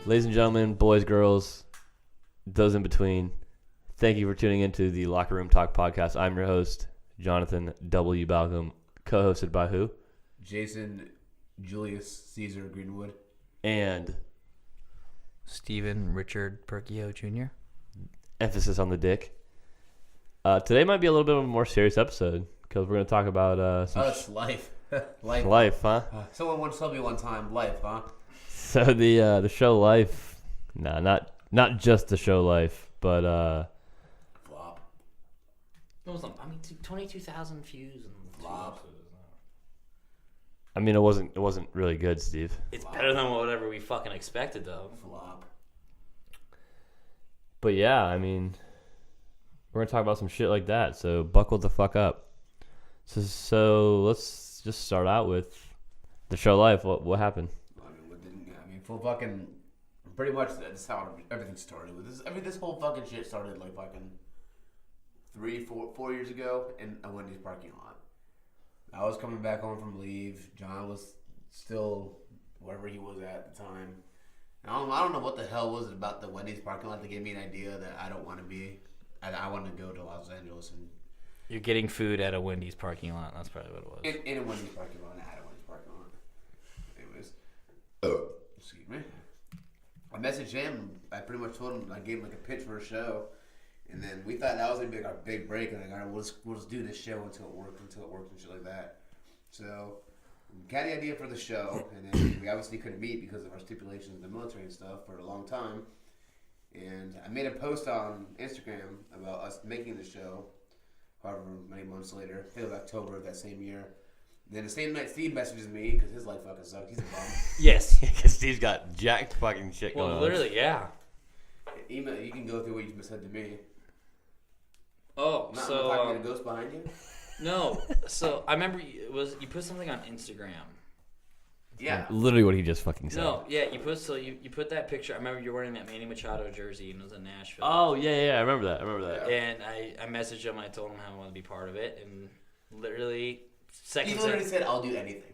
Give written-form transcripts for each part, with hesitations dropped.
Ladies and gentlemen, boys, girls, those in between, thank you for tuning into the Locker Room Talk podcast. I'm your host, Jonathan W. Balcom, co-hosted by who? Jason Julius Caesar Greenwood. And Steven Richard Perkio Jr. emphasis on the dick. Today might be a little bit of a more serious episode because we're going to talk about It's life. life, huh? Someone once told me one time, life, huh? So the show Life, not just the show Life, but Flop. It was, 22,000 views and Flop. I mean it wasn't really good, Steve. It's better than whatever we fucking expected, though. Flop. But yeah, I mean, we're gonna talk about some shit like that. So buckle the fuck up. So let's just start out with the show Life. What happened? Full fucking. Pretty much that's how everything started with this. This whole fucking shit started like fucking 4 years ago in a Wendy's parking lot. I was coming back home from leave. John was still wherever he was at the time. And I don't know what the hell was it about the Wendy's parking lot that gave me an idea that I don't want to be. I want to go to Los Angeles and. You're getting food at a Wendy's parking lot. That's probably what it was. In a Wendy's parking lot, at a Wendy's parking lot. Anyways, excuse me. I messaged him. I pretty much told him I gave him like a pitch for a show, and then we thought that was gonna be like our big break. And like, all right, we'll just do this show until it worked and shit like that. So we got the idea for the show, and then we obviously couldn't meet because of our stipulations in the military and stuff for a long time. And I made a post on Instagram about us making the show. However many months later, I think it was October of that same year. Then the same night, Steve messages me because his life fucking sucked. He's a bum. Yes. Because Steve's got jacked fucking shit going on. Well, literally, yeah. Email, you can go through what you just said to me. Oh, Not so talking to the ghost behind you. no. So I remember you put something on Instagram. Yeah. Literally what he just fucking said. No, yeah, you put that picture. I remember you were wearing that Manny Machado jersey and it was in Nashville. Oh yeah, I remember that. And I messaged him. I told him how I wanted to be part of it, and literally He literally said, "I'll do anything."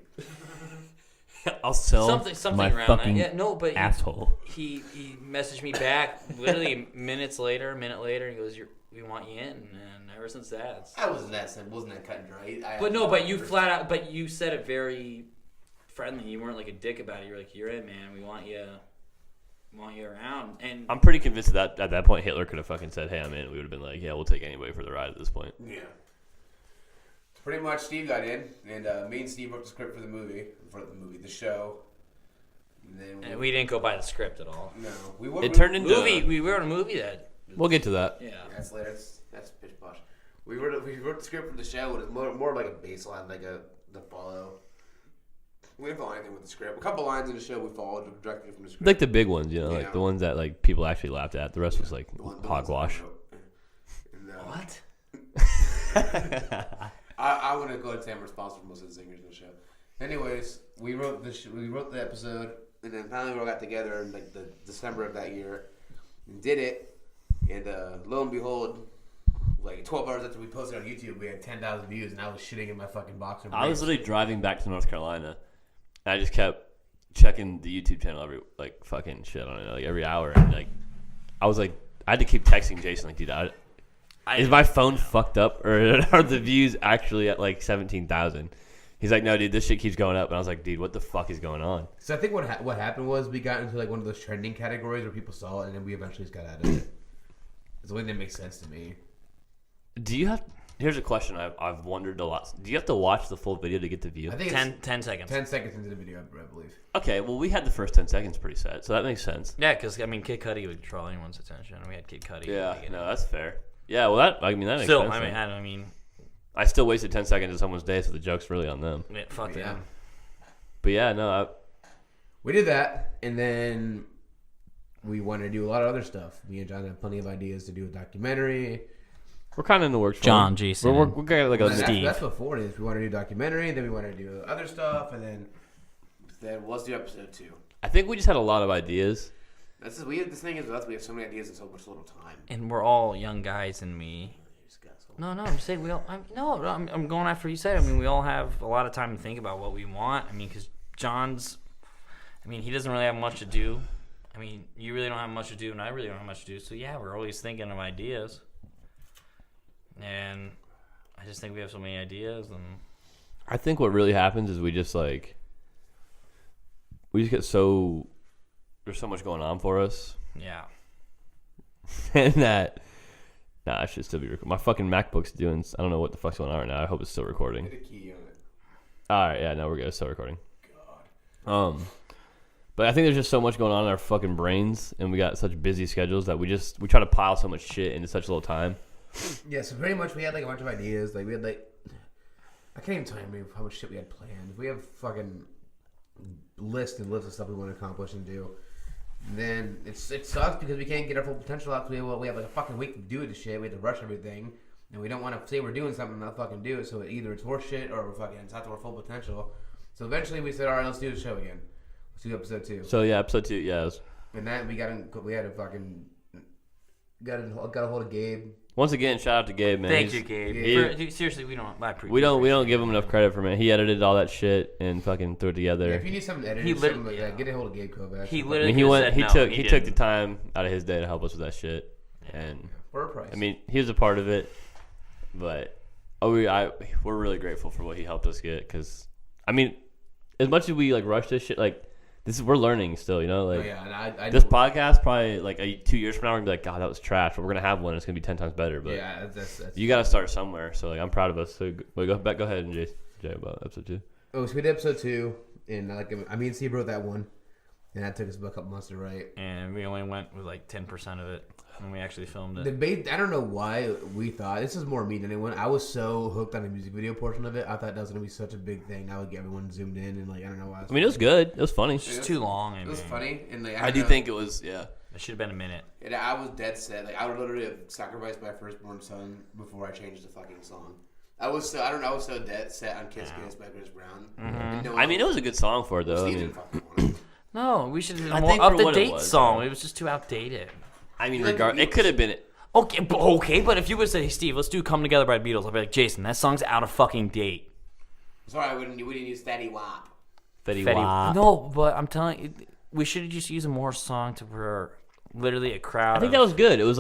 I'll sell something my around fucking that. Yeah, no, but asshole. He messaged me back literally a minute later, and he goes, "We want you in." And ever since that, I wasn't that simple. Wasn't that cut and dry? but you flat out, but you said it very friendly. You weren't like a dick about it. You're like, "You're in, man. We want you around." And I'm pretty convinced that at that point Hitler could have fucking said, "Hey, I'm in." We would have been like, "Yeah, we'll take anybody for the ride." At this point. Yeah. Pretty much, Steve got in, and me and Steve wrote the script for the show. And then we didn't go by the script at all. No, It turned into We wrote a movie that. We'll get to that. Yeah. That's later. That's pitch posh. We wrote the script for the show, and it's more like a baseline, like the follow. We didn't follow anything with the script. A couple lines in the show we followed directly from the script. Like the big ones, Yeah. like the ones that like people actually laughed at. The rest was like hogwash. What? I wouldn't go and say I'm responsible for most of the singers in the show. Anyways, we wrote the episode, and then finally we all got together in like the December of that year and did it. And lo and behold, like 12 hours after we posted on YouTube, we had 10,000 views, and I was shitting in my fucking boxer briefs. I was literally driving back to North Carolina, and I just kept checking the YouTube channel every like fucking shit on it, like every hour, and like I was like, I had to keep texting Jason like, dude, is my phone fucked up, or are the views actually at like 17,000? He's like, no, dude, this shit keeps going up, and I was like, dude, what the fuck is going on? So I think what happened was we got into like one of those trending categories where people saw it, and then we eventually just got out of it. It's the way that makes sense to me. Here's a question I've wondered a lot. Do you have to watch the full video to get the view? I think 10 seconds. 10 seconds into the video, I believe. Okay, well, we had the first 10 seconds pretty set, so that makes sense. Yeah, because Kid Cudi would draw anyone's attention. We had Kid Cudi. Yeah, no, that's fair. Yeah, well, that makes still, sense. I mean, I still wasted 10 seconds of someone's day, so the joke's really on them. yeah, fuck Yeah. them. But yeah, no, We did that, and then we wanted to do a lot of other stuff. Me and John had plenty of ideas to do a documentary. we're kind of in the works. John, Jason, we're kind of like a Steve. That's before this. We wanted to do a documentary, then we wanted to do other stuff, and then let's do episode 2. I think we just had a lot of ideas. This thing is we have so many ideas in so much little time. And we're all young guys, and we. No, I'm saying we all. I'm going after what you said. I mean, we all have a lot of time to think about what we want. I mean, because John's. I mean, he doesn't really have much to do. I mean, you really don't have much to do, and I really don't have much to do. So yeah, we're always thinking of ideas, and I just think we have so many ideas. And I think what really happens is we just get so there's so much going on for us, yeah, and that I should still be recording. My fucking MacBook's doing. I don't know what the fuck's going on right now. I hope it's still recording. Hit a key on it. All right, yeah, no, we're good. It's still recording. But I think there's just so much going on in our fucking brains, and we got such busy schedules that we try to pile so much shit into such little time. Yeah, so pretty much we had like a bunch of ideas. Like we had like, I can't even tell you how much shit we had planned. We have fucking list and lists of stuff we want to accomplish and do. And then it sucks because we can't get our full potential out. So we have like a fucking week to do this shit. We have to rush everything, and we don't want to say we're doing something and not fucking do it. So either it's horse shit or we're fucking it's not to our full potential. So eventually we said, all right, let's do the show again. Let's do episode 2. So yeah, episode 2, yeah. And that we had to fucking got a hold of Gabe. Once again, shout out to Gabe, man. thank you, Gabe. Dude, seriously, we don't give him enough credit for it. He edited all that shit and fucking threw it together. Yeah, if you need something edited, something like that, get a hold of Gabe Kovacs. He I literally mean, he said took the time out of his day to help us with that shit, and for a price. I mean, he was a part of it, but we're really grateful for what he helped us get. Because I mean, as much as we like rush this shit, like we're learning still, you know. Like and I this podcast probably like 2 years from now we're gonna be like, God, that was trash, but we're gonna have one. It's gonna be 10 times better. But yeah, that's you gotta start somewhere. So like, I'm proud of us. So go ahead and Jay about episode 2. Oh, so we did episode 2, and me and Steve wrote that one, and that took us about a couple months to write. And we only went with like 10% of it when we actually filmed it. I don't know why we thought this is more me than anyone. I was so hooked on the music video portion of it. I thought that was gonna be such a big thing. I would get everyone zoomed in, and like I don't know why. I mean, it was good. It was funny. It's just too long. It was funny, and like I do think it was. Yeah, it should have been a minute. And I was dead set. Like I would literally have sacrificed my firstborn son before I changed the fucking song. I was so dead set on Kiss Kiss by Chris Brown. Mm-hmm. I mean, it was a good song for it though. Steve didn't fucking want it. No, we should have I a think more for what it up-to-date was, song. yeah. It was just too outdated. I mean, it could have been. Okay, but if you would say, hey, Steve, let's do "Come Together" by the Beatles, I'd be like, Jason, that song's out of fucking date. Sorry, we didn't use Fetty Wap. Fetty Wap. No, but I'm telling you, we should have just used a more song to where literally a crowd. I think that was good. It was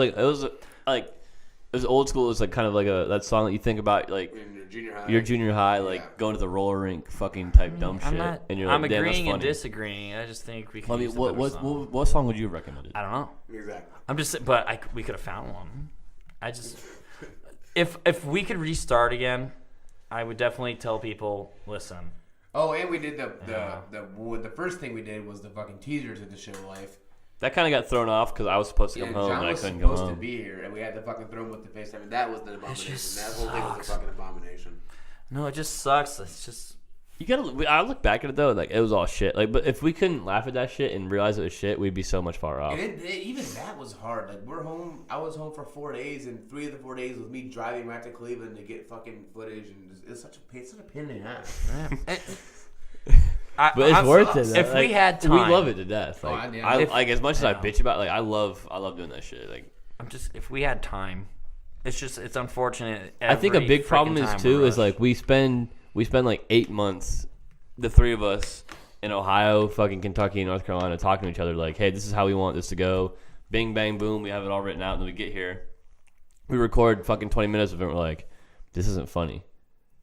old school. It was like kind of like that song that you think about like In your junior high. your junior high, like going to the roller rink, fucking type dumb shit. And you're like, I'm damn, that's agreeing and funny. disagreeing. I just think we can. I mean, use a better song. what song would you have recommended? I don't know. Exactly. I'm just, we could have found one. If we could restart again, I would definitely tell people, listen. Oh, and we did the first thing we did was the fucking teaser to the show Life. That kind of got thrown off because I was supposed to come home John and I was couldn't come supposed to home. be here, and we had to fucking throw him with the face. I mean, that was the abomination. just That whole thing was a sucks. fucking abomination. No, it just sucks. It's just. You gotta. I look back at it though, like it was all shit. Like, but if we couldn't laugh at that shit and realize it was shit, we'd be so much far off. And even that was hard. Like we're home. I was home for 4 days, and 3 of the 4 days was me driving back to Cleveland to get fucking footage, and it's such a pain in the ass. But it's worth it. Though. If we had time, we love it to death. Like, yeah. like as much as I bitch about, like I love doing that shit. Like if we had time, it's unfortunate. I think a big problem is too is like we spend like 8 months, the three of us in Ohio, fucking Kentucky, and North Carolina, talking to each other like, hey, this is how we want this to go. Bing bang boom, we have it all written out, and then we get here, we record fucking 20 minutes of it. And we're like, this isn't funny,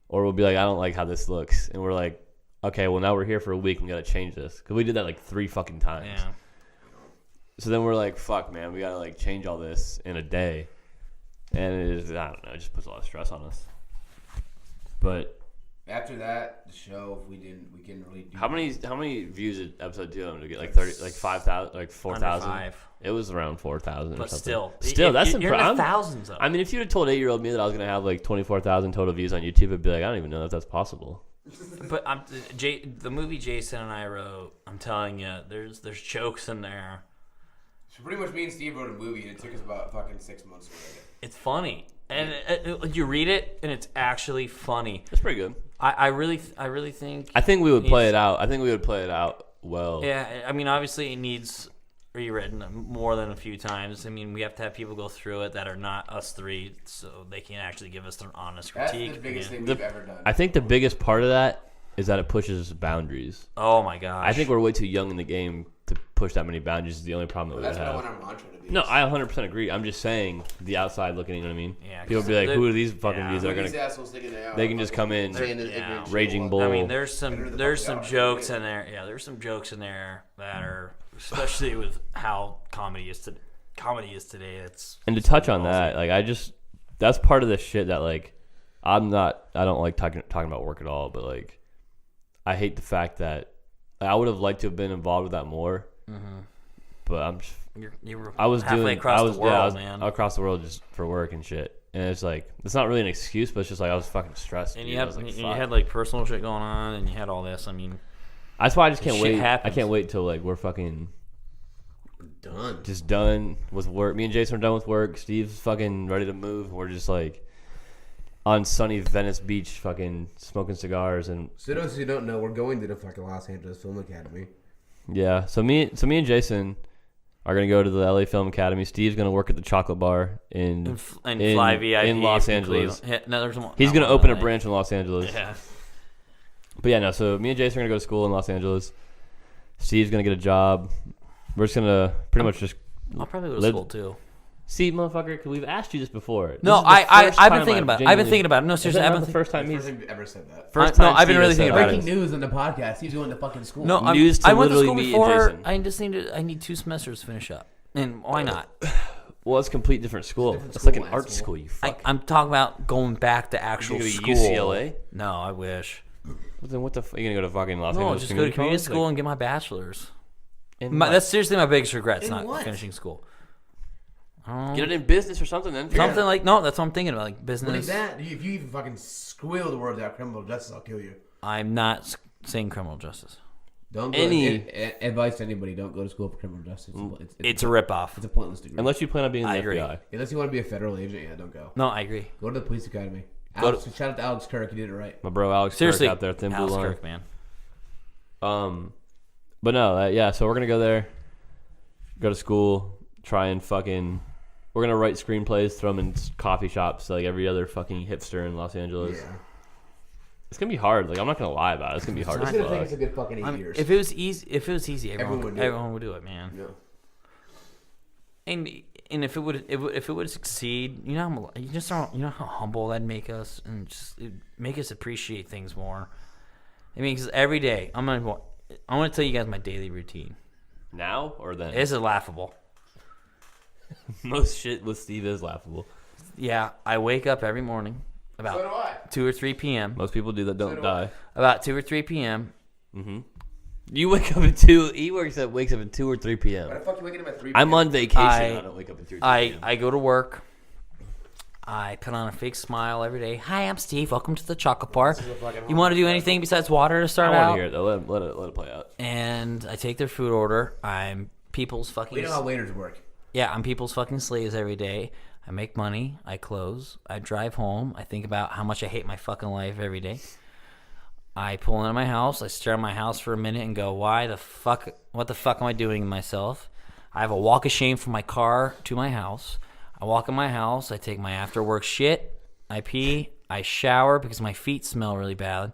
or we'll be like, I don't like how this looks, and we're like, okay, well now we're here for a week, and we gotta change this because we did that like 3 fucking times. Yeah. So then we're like, fuck, man, we gotta like change all this in a day, and it is, I don't know, it just puts a lot of stress on us. But After that, the show, we couldn't really do. how many views did episode 2 to get? Like 30, like 5,000, like 4,000. 5. It was around 4,000. But or something. still, that's you're in the impressive. thousands. Though. I mean, if you'd have told 8-year-old me that I was gonna have like 24,000 total views on YouTube, I'd be like, I don't even know if that's possible. But the movie Jason and I wrote, I'm telling you, there's jokes in there. So pretty much, me and Steve wrote a movie, and it took us about fucking 6 months to write it. It's funny, and you read it, and it's actually funny. It's pretty good. I really think. I think we would play it out. I think we would play it out well. Yeah, I mean, obviously, it needs rewritten more than a few times. I mean, we have to have people go through it that are not us three, so they can actually give us their honest That's critique. the biggest thing The- we've ever done. I think the biggest part of that is that it pushes boundaries. Oh my gosh. I think we're way too young in the game to push that many boundaries. Is the only problem that That's we what I have. want our mantra to be. No, I 100% agree. I'm just saying the outside looking. You know what I mean? Yeah, People 'cause be like, they're- "Who are these fucking yeah. dudes that are These gonna?" assholes thinking they are They can just come in, saying that yeah. ignorant raging shit. bull. I mean, there's Better some the there's fuck some they are. jokes in there. Yeah, there's some jokes in there that are, especially with how comedy is today. It's And to touch on that, like that's part of the shit that like I don't like talking about work at all, but like I hate the fact that I would have liked to have been involved with that more. But I'm just, you were I was halfway doing across I was the world, yeah, I was man. across the world just for work and shit. And it's like it's not really an excuse, but it's just like I was fucking stressed. And dude. you I had was like, you fuck. had like personal shit going on, and you had all this. I mean, That's why I just can't shit wait. happens. I can't wait till like we're fucking Done. just done with work. Me and Jason are done with work. Steve's fucking ready to move. We're just like on sunny Venice Beach, fucking smoking cigars and So those who don't know, we're going to the fucking Los Angeles Film Academy. yeah. So me and Jason are gonna go to the LA Film Academy. Steve's gonna work at the Chocolate Bar in fly VIP in Los from Angeles. Cleveland. Yeah, no, there's one, He's not gonna one open a LA. branch in Los Angeles. Yeah. But yeah, no. So me and Jason are gonna go to school in Los Angeles. Steve's gonna get a job. We're just gonna pretty much just I'll probably go to live- school too. see, motherfucker. Cause we've asked you this before. This No, is the I've first been time thinking about it. I've been genuinely- thinking about it. No, Is seriously, that I've not been the first time First he's time you ever said that. first no, time I've been Steve really has thinking said about that. it. Breaking news on the podcast. He's going to fucking school. No, News to I went to literally school me and before. Jason. I need 2 semesters to finish up, and why not? Well, it's a complete different school. different It's like school, an art asshole. school. You fuck. I'm talking about going back to actual You school. gonna go to UCLA? No, I wish. Well, then what the? You gonna go to fucking Los No, Angeles? just go to community College? school Like, and get my bachelor's. in what? That's seriously my biggest regret. It's In not what? finishing school. Get it in business or something then. Something like no, that's what I'm thinking about, like What business. is that? If you even fucking squeal the words out criminal justice, I'll kill you. I'm not saying criminal justice. Don't Any- advice to anybody: don't go to school for criminal justice. It's a ripoff. It's a pointless degree. Unless you plan on being in I the agree. FBI. Unless you want to be a federal agent, yeah, don't go. No, I agree. Go to the police academy. Go Alex, shout out to Alex Kirk. He did it right. My bro Alex Seriously, Kirk out there, thin blue Alex line. Kirk, man. But no, yeah. So we're gonna go there, go to school, try and fucking. We're gonna write screenplays, throw them in coffee shops like every other fucking hipster in Los Angeles. Yeah. It's gonna be hard. Like I'm not gonna lie about it. It's gonna be hard It's as gonna take fuck. us a good fucking 8 I mean, years. if it was easy, everyone Everyone would would do it. do it, man. Yeah. And if it would succeed, you know, you just don't, you know how humble that'd make us, and just it'd make us appreciate things more. I mean, because every day I'm gonna tell you guys my daily routine. Now or then? This is laughable. Most shit with Steve is laughable. Yeah, I wake up every morning So do about I. 2 or 3 p.m. Most people do that don't do die. About 2 or 3 p.m. You wake up at 2. He wakes up at 2 or 3 p.m. Why the fuck you waking up at 3 I'm on vacation. I- I don't wake up at 3 I p.m. I go to work. I put on a fake smile every day. Hi, I'm Steve. Welcome to the Chocolate Bar. You want to do anything besides water to I start want out? to hear it though. Let it play out. And I take their food order. I'm people's fucking. We know how waiters work. Yeah, I'm people's fucking slaves every day. I make money. I close. I drive home. I think about how much I hate my fucking life every day. I pull into my house. I stare at my house for a minute and go, what the fuck am I doing to myself? I have a walk of shame from my car to my house. I walk in my house. I take my after work shit. I pee. I shower because my feet smell really bad.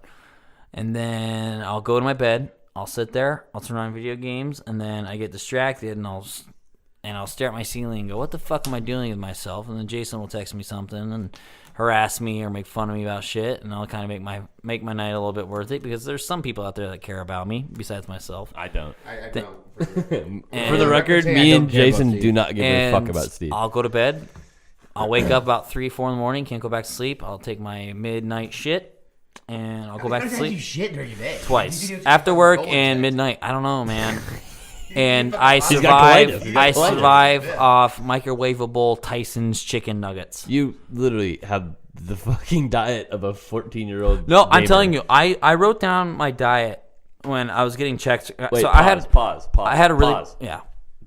And then I'll go to my bed. I'll sit there. I'll turn on video games. And then I get distracted and I'll stare at my ceiling and go, what the fuck am I doing with myself? And then Jason will text me something and harass me or make fun of me about shit, and I'll kind of make my night a little bit worth it, because there's some people out there that care about me besides myself. I don't. I Th- don't. For the record, say I me don't and care about Jason Steve. do not give a fuck And about Steve. I'll go to bed. I'll wake up about 3, 4 in the morning. Can't go back to sleep. I'll take my midnight shit, and I'll go back to You sleep shit during your day. twice You do after work Golden and checks. midnight. I don't know, man. And I got survive. colitis. He's got I colitis. survive off microwavable Tyson's chicken nuggets. You literally have the fucking diet of a 14-year-old. No, I'm gamer. telling you, I wrote down my diet when I was getting checked. Wait, so pause. I had a really pause. yeah.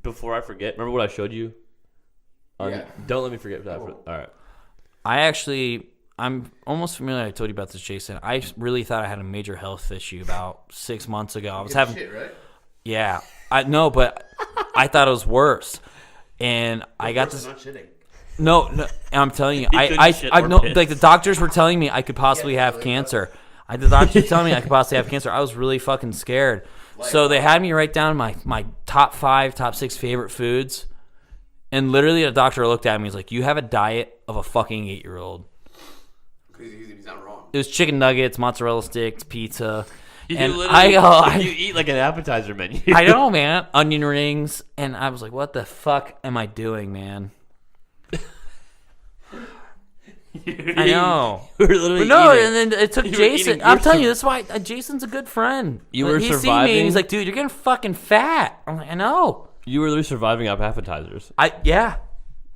Before I forget, remember what I showed you? Yeah. Don't let me forget that. All right. I'm almost familiar. I told you about this, Jason. I really thought I had a major health issue about 6 months ago. I was having shit, right? yeah. I know, but I thought it was worse. And I got this. Not shitting. No, I'm telling you, He couldn't shit I or know, piss. like the doctors were telling me I could possibly have cancer. The doctor telling me I could possibly have cancer. I was really fucking scared. So they had me write down my top 5, top 6 favorite foods. And literally the doctor looked at me. He's like, you have a diet of a fucking 8-year-old. He's not wrong. It was chicken nuggets, mozzarella sticks, pizza. You And literally you eat like an appetizer menu. I know, man. Onion rings. And I was like, what the fuck am I doing, man? I know. You were literally But no, eating. and then it took You were Jason. eating- I'm you're telling you, that's why Jason's a good friend. You were He's seen me surviving? and he's like, dude, you're getting fucking fat. I'm like, I know. You were literally surviving off appetizers. Yeah.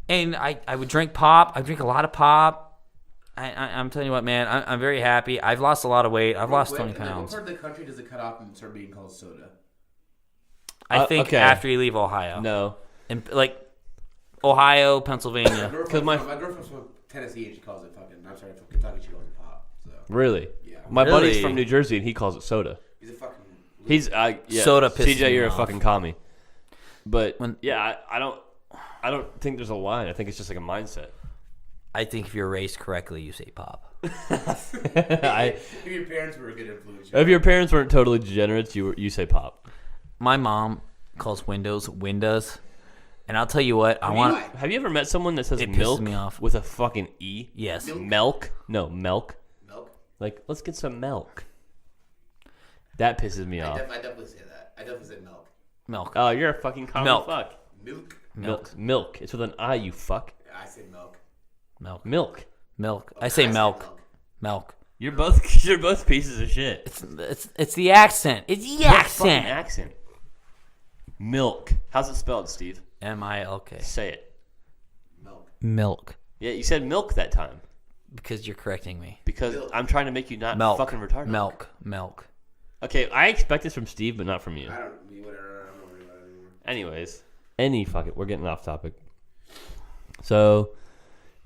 And I would drink pop. I drink a lot of pop. I'm telling you what, man, I'm very happy. I've lost a lot of weight. I've lost 20 What pounds. part of the country does it cut off and start being called soda? I think okay. after you leave Ohio. No. And like Ohio, Pennsylvania. My girlfriend's from Tennessee and she calls it fucking. I'm sorry, from Kentucky she calls it pop. So Really? yeah, My Really? buddy's from New Jersey and he calls it soda. he's a fucking. He's yeah. Soda pisses CJ, me you're off. a fucking commie. But When- yeah, I don't think there's a line. I think it's just like a mindset. I think if you're raised correctly, you say pop. If your parents were a good influence. If your parents weren't totally degenerates, you say pop. My mom calls windows windows. And I'll tell you what, I want. Have you ever met someone that says It pisses milk me off. with a fucking E? Yes. Milk? No, milk. Milk. Like, let's get some milk. That pisses me I off. definitely say that. I definitely say milk. Milk. Oh, you're a fucking common Milk. fuck. Milk. Milk. It's with an I, you fuck. I say milk. Milk. Milk. Milk. I say milk. milk. Milk. You're both pieces of shit. It's the accent. It's the Fucking accent. accent. Milk. How's it spelled, Steve? MILK. Say it. Milk. Milk. Yeah, you said milk that time Because you're correcting me. because Milk. I'm trying to make you not Milk. fucking retarded. Milk. Okay, I expect this from Steve, but not from you. I don't. Whatever. I'm not worried about it anymore. Anyways, we're getting off topic. So,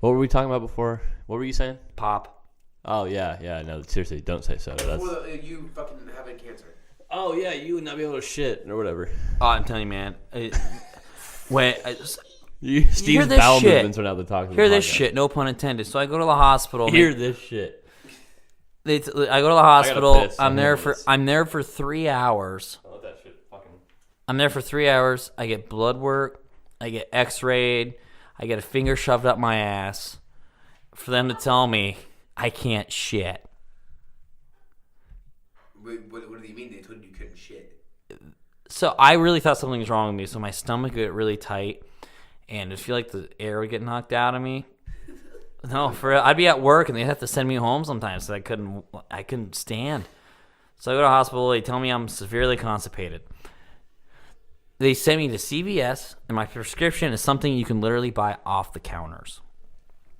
what were we talking about before? What were you saying? Pop. Oh yeah. No, seriously, don't say soda. That's. Well, you fucking having cancer. Oh yeah, you would not be able to shit or whatever. Oh, I'm telling you, man. Steve's this bowel shit. movements are now the talk of the Hear this podcast. shit. No pun intended. So I go to the hospital. Hear this shit. I go to the hospital. piss. I'm there I'm for 3 hours. I let that shit fucking. I'm there for 3 hours. I get blood work. I get X-rayed. I get a finger shoved up my ass for them to tell me I can't shit. What do you mean? They told you couldn't shit. So I really thought something was wrong with me. So my stomach would get really tight, and I feel like the air would get knocked out of me. No, for real. I'd be at work, and they'd have to send me home sometimes, so I couldn't stand. So I go to the hospital. They tell me I'm severely constipated. They send me to CVS, and my prescription is something you can literally buy off the counters.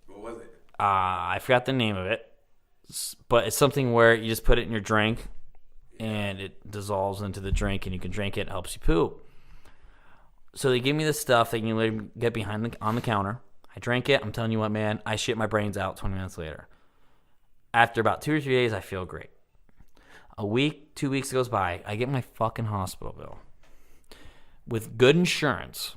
What was it? I forgot the name of it, but it's something where you just put it in your drink, and it dissolves into the drink, and you can drink it. It helps you poop. So they give me this stuff that you can literally get on the counter. I drank it. I'm telling you what, man, I shit my brains out 20 minutes later. After about 2 or 3 days, I feel great. A week, 2 weeks goes by. I get my fucking hospital bill. With good insurance,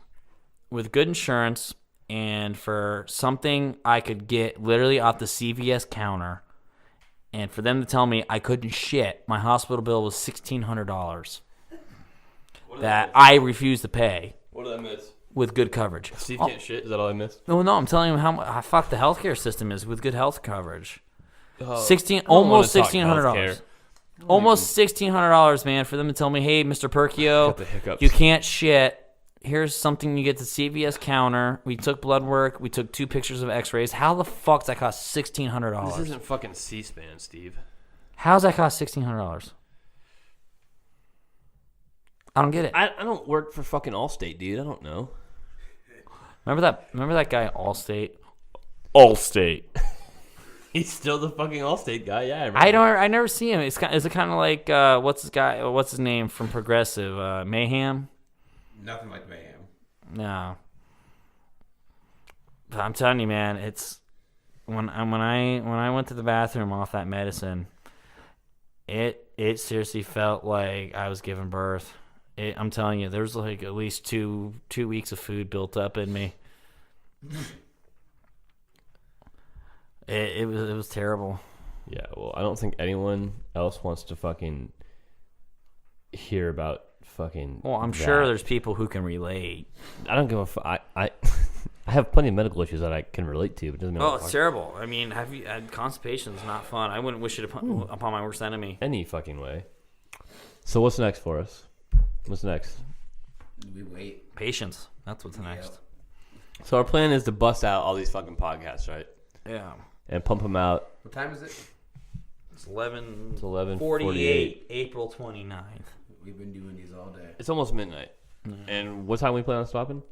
and for something I could get literally off the CVS counter, and for them to tell me I couldn't shit, my hospital bill was $1,600 that I refused to pay What did I miss? with good coverage. Steve can't shit. Is that all I missed? No, I'm telling you how fucked the healthcare system is with good health coverage. Oh, Almost wanna talk $1,600. healthcare. Almost $1,600, man, for them to tell me, hey, Mr. Perkio, Got the hiccups. you can't shit. Here's something you get to CVS counter. We took blood work. We took 2 pictures of X-rays. How the fuck does that cost $1,600? This isn't fucking C-SPAN, Steve. How's that cost $1,600? I don't get it. I don't work for fucking Allstate, dude. I don't know. Remember that guy at Allstate? Allstate. He's still the fucking Allstate guy. Yeah, I remember. I never see him. Is it kind of like what's his name from Progressive? Mayhem? Nothing like mayhem. No. But I'm telling you, man, it's when I went to the bathroom off that medicine, it seriously felt like I was giving birth. I'm telling you, there was like at least two weeks of food built up in me. It was terrible. Yeah, well, I don't think anyone else wants to fucking hear about fucking. Well, I'm that. sure there's people who can relate. I don't give a fuck. I I have plenty of medical issues that I can relate to. But it doesn't mean Oh, I'm it's terrible. I mean, have you had constipation? Is not fun. I wouldn't wish it upon my worst enemy. any fucking way. So what's next for us? What's next? We wait. Patience. That's what's next. So our plan is to bust out all these fucking podcasts, right? Yeah. And pump them out. What time is it? It's 11. It's 11:48. 48. April 29th. We've been doing these all day. It's almost midnight. And what time we plan on stopping?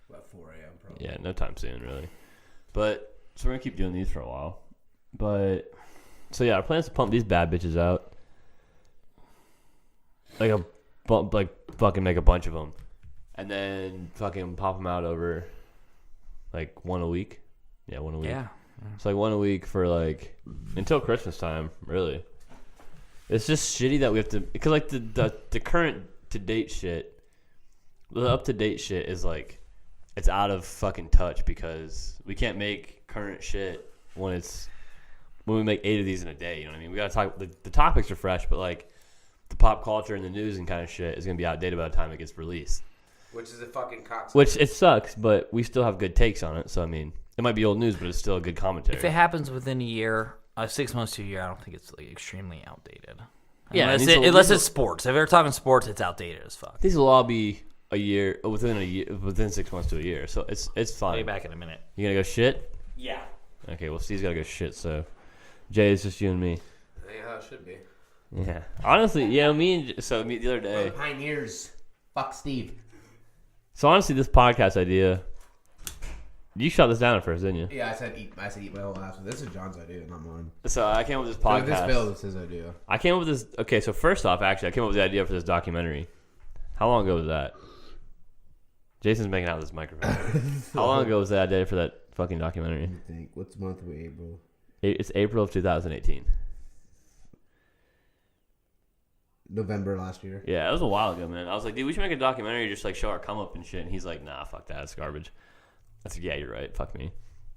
About 4 a.m. probably. Yeah, no time soon, really. But so we're gonna keep doing these for a while. But so yeah, our plan is to pump these bad bitches out, like fucking make a bunch of them, and then fucking pop them out over like one a week. Yeah, one a week. Yeah. It's like one a week for like until Christmas time, really. It's just shitty that we have to, because like the current to date shit, the up to date shit is like, it's out of fucking touch because we can't make current shit when we make 8 of these in a day. You know what I mean? We gotta talk. The topics are fresh, but like the pop culture and the news and kind of shit is gonna be outdated by the time it gets released. Which is a fucking cocksucker. Which it sucks, but we still have good takes on it. So I mean, it might be old news, but it's still a good commentary. If it happens within a year, 6 months to a year, I don't think it's like extremely outdated. Yeah, unless it's sports. If they're talking sports, it's outdated as fuck. These will all be within 6 months to a year, so it's I'll fine. be back in a minute. You gonna go shit? Yeah. Okay, well Steve's gotta go shit. So Jay, it's just you and me. Yeah, how it should be. Yeah, honestly, yeah, me the other We're the day. pioneers. Fuck Steve. So honestly, this podcast idea, you shot this down at first, didn't you? Yeah, I said eat my whole ass. This is John's idea, not mine. So I came up with this So if this podcast. fails, it's his idea. I came up with this. Okay, so first off, actually, I came up with the idea for this documentary. How long ago was that? Jason's making out with this microphone. How long ago was that idea for that fucking documentary? I think. What's the month of April? It's April of 2018. November last year. Yeah, it was a while ago, man. I was like, dude, we should make a documentary, just like show our come up and shit. And he's like, nah, fuck that, it's garbage. I said, yeah, you're right, fuck me.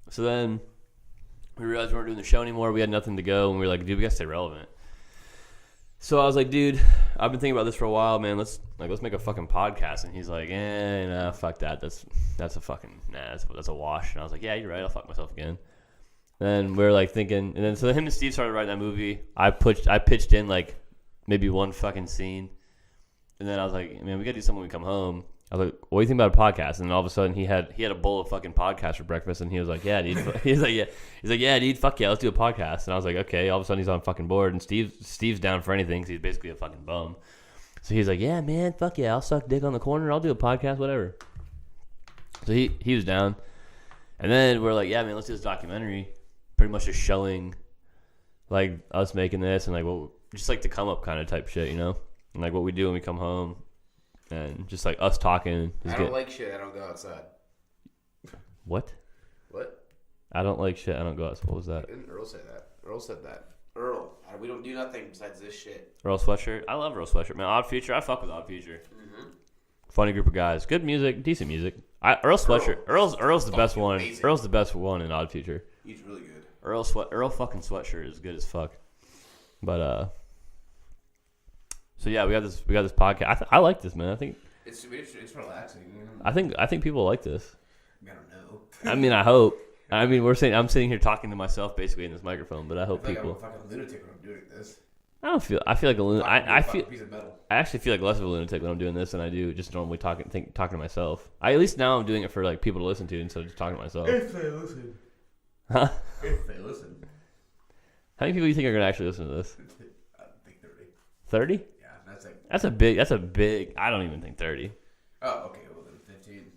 So then we realized we weren't doing the show anymore. We had nothing to go, and we were like, dude, we gotta stay relevant. So I was like, dude, I've been thinking about this for a while, man. Let's make a fucking podcast. And he's like, nah, fuck that. That's a fucking that's a wash. And I was like, yeah, you're right. I'll fuck myself again. Then we were like thinking, and then so him and Steve started writing that movie. I pitched in like maybe one fucking scene, and then I was like, man, we gotta do something when we come home. I was like, what do you think about a podcast? And then all of a sudden he had a bowl of fucking podcast for breakfast, and he was like, yeah, dude. He's like, yeah, dude, fuck yeah, let's do a podcast. And I was like, okay. All of a sudden he's on fucking board, and Steve's down for anything because he's basically a fucking bum. So he's like, yeah, man, fuck yeah, I'll suck dick on the corner, I'll do a podcast, whatever. So he was down, and then we're like, yeah, man, let's do this documentary, pretty much just showing like us making this and like what just like the come up kind of type shit, you know, and like what we do when we come home. And just like us talking. I don't like shit. I don't go outside. What? What? I don't like shit. I don't go outside. What was that? Didn't Earl say that? Earl said that. Earl, we don't do nothing besides this shit. Earl Sweatshirt. I love Earl Sweatshirt, man. Odd Future. I fuck with Odd Future. Mm-hmm. Funny group of guys. Good music. Decent music. Earl Sweatshirt. Earl's the best one. Amazing. Earl's the best one in Odd Future. He's really good. Earl fucking Sweatshirt is good as fuck. But so yeah, we got this podcast. I like this, man. I think It's relaxing. I think people like this. I don't know. I mean, I hope. I mean, I'm sitting here talking to myself basically in this microphone, but I hope I feel people. like I'm a fucking lunatic when I'm doing this. I feel like a lunatic. I feel. Piece of metal. I actually feel like less of a lunatic when I'm doing this than I do just normally talking to myself. At least now I'm doing it for like people to listen to instead of just talking to myself. If they listen. Huh? If they listen. How many people do you think are gonna actually listen to this? I think 30. 30? Yeah, that's like. That's a big. I don't even think 30. Oh, okay. Well, then 15.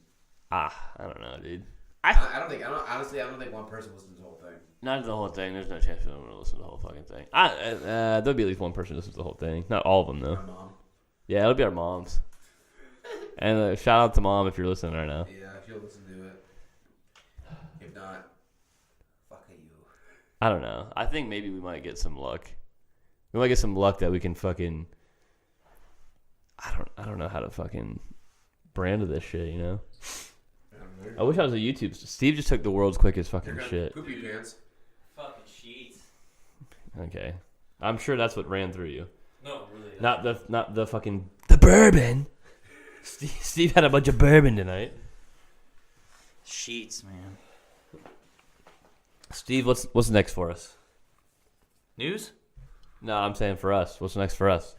I don't know, dude. Honestly, I don't think one person listens to the whole thing. Not the whole thing. There's no chance for them to listen to the whole fucking thing. There'll be at least one person who listens to the whole thing. Not all of them though. My mom. Yeah, it'll be our moms. And shout out to mom if you're listening right now. Yeah, if you'll listen to it. If not, fuck you. I don't know. I think maybe we might get some luck. We might get some luck that we can fucking. I don't know how to fucking brand this shit. You know. I wish I was a YouTube. Steve just took the world's quickest fucking shit. Poopy pants. Fucking sheets. Okay, I'm sure that's what ran through you. No, really. Not the fucking the bourbon. Steve had a bunch of bourbon tonight. Sheets, man. Steve, what's next for us? News? No, I'm saying for us. What's next for us?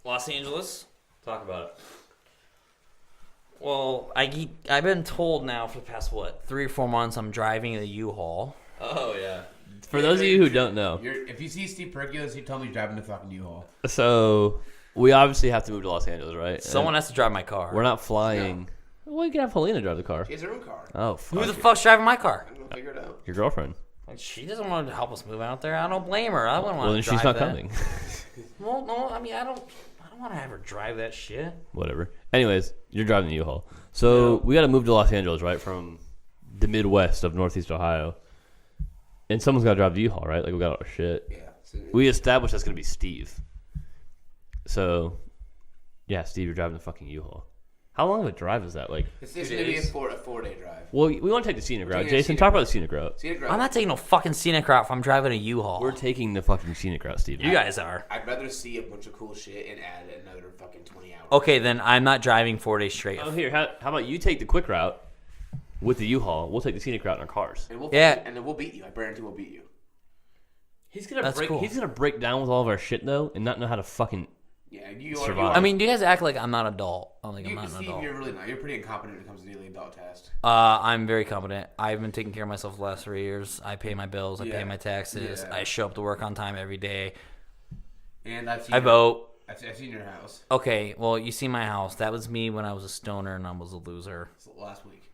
Los Angeles. Talk about it. Well, I've been told now for the past 3 or 4 months I'm driving a U-Haul. Oh yeah. For those of you who don't know, If you see Steve Perkios, you tell me he's driving the fucking U-Haul. so we obviously have to move to Los Angeles, right? Someone has to drive my car. We're not flying. Well, you can have Helena drive the car. She has her own car. Oh, fuck. Who the fuck's driving my car? I'm gonna figure it out. Your girlfriend. She doesn't want to help us move out there. I don't blame her. I wouldn't want Well, to then drive she's not that. coming. Well, no, I mean I don't want to have her drive that shit. Whatever. Anyways, you're driving the U-Haul. So we got to move to Los Angeles, right, from the Midwest of Northeast Ohio. And someone's got to drive the U-Haul, right? Like, we got our shit. Yeah. So, We established that's going to be Steve. So, yeah, Steve, you're driving the fucking U-Haul. How long of a drive is that? Like, it's going to be a 4-day drive. well, we want to take the scenic route. taking a Jason, scenic talk about route. the scenic route. See, I'm not taking no fucking scenic route if I'm driving a U-Haul. We're taking the fucking scenic route, Steve. You guys are. I'd rather see a bunch of cool shit and add another fucking 20 hours. Okay, then I'm not driving 4 days straight. Oh, here, how about you take the quick route with the U-Haul? We'll take the scenic route in our cars. And Yeah. And then we'll beat you. I guarantee we'll beat you. He's gonna That's break. cool. He's gonna break down with all of our shit though, and not know how to fucking. Yeah, you Survive. I mean, do you guys act like I'm not adult? I'm like I'm You, not an Steve, adult. you're really not. You're pretty incompetent when it comes to dealing with adult tasks. I'm very competent. I've been taking care of myself the last 3 years. I pay my bills. I Yeah. pay my taxes. Yeah. I show up to work on time every day. And I've seen I vote. I've seen your house. Okay, well, you see my house. That was me when I was a stoner and I was a loser. It's last week.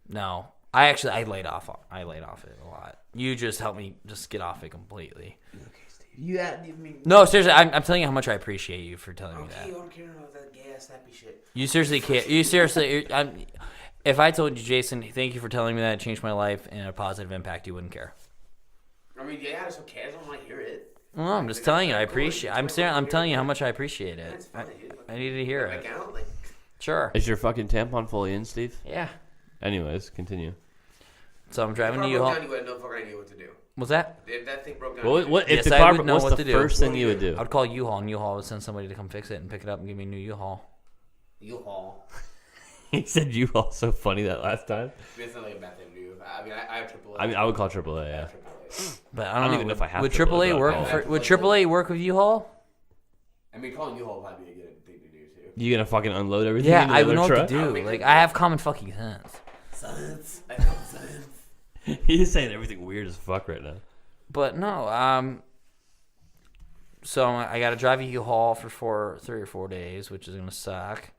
No, I laid off. I laid off it a lot. You just helped me just get off it completely. Okay, Steve. You had me. No, seriously, I'm telling you how much I appreciate you for telling me Okay, that. I don't care about that gas happy shit. You seriously can't. You seriously. If I told you, Jason, thank you for telling me that it changed my life and a positive impact, you wouldn't care. I mean, yeah, it's okay. I don't want to hear it. Well, I'm just telling you, I appreciate. I'm telling you how much I appreciate it. That's fine. I needed to hear Like, it. I don't like. Sure. Is your fucking tampon fully in, Steve? Yeah. Anyways, continue. So I'm driving to If the car U-Haul. broke down, you had no fucking idea what to do. What's that? If that thing broke down, What if Yes, the I car? would know What's what the to do. first thing you would do? I'd call U-Haul, and U-Haul would send somebody to come fix it and pick it up and give me a new U-Haul. U-Haul. He said U-Haul so funny that last time. It's not like a bad thing to do. I mean, I have AAA. I mean, I would call AAA. I Yeah. have AAA. But I don't don't, even know if I have Would AAA, but AAA I'll work? call it. Would AAA work with U-Haul? I mean, calling U-Haul would probably be a good thing to do too. You gonna fucking unload everything? Yeah, in I the would know other what to truck? do. Like, I have common fucking sense. Science. I know science. He's saying everything weird as fuck right now. But no, so I got to drive a U-Haul for 3 or 4 days, which is gonna suck.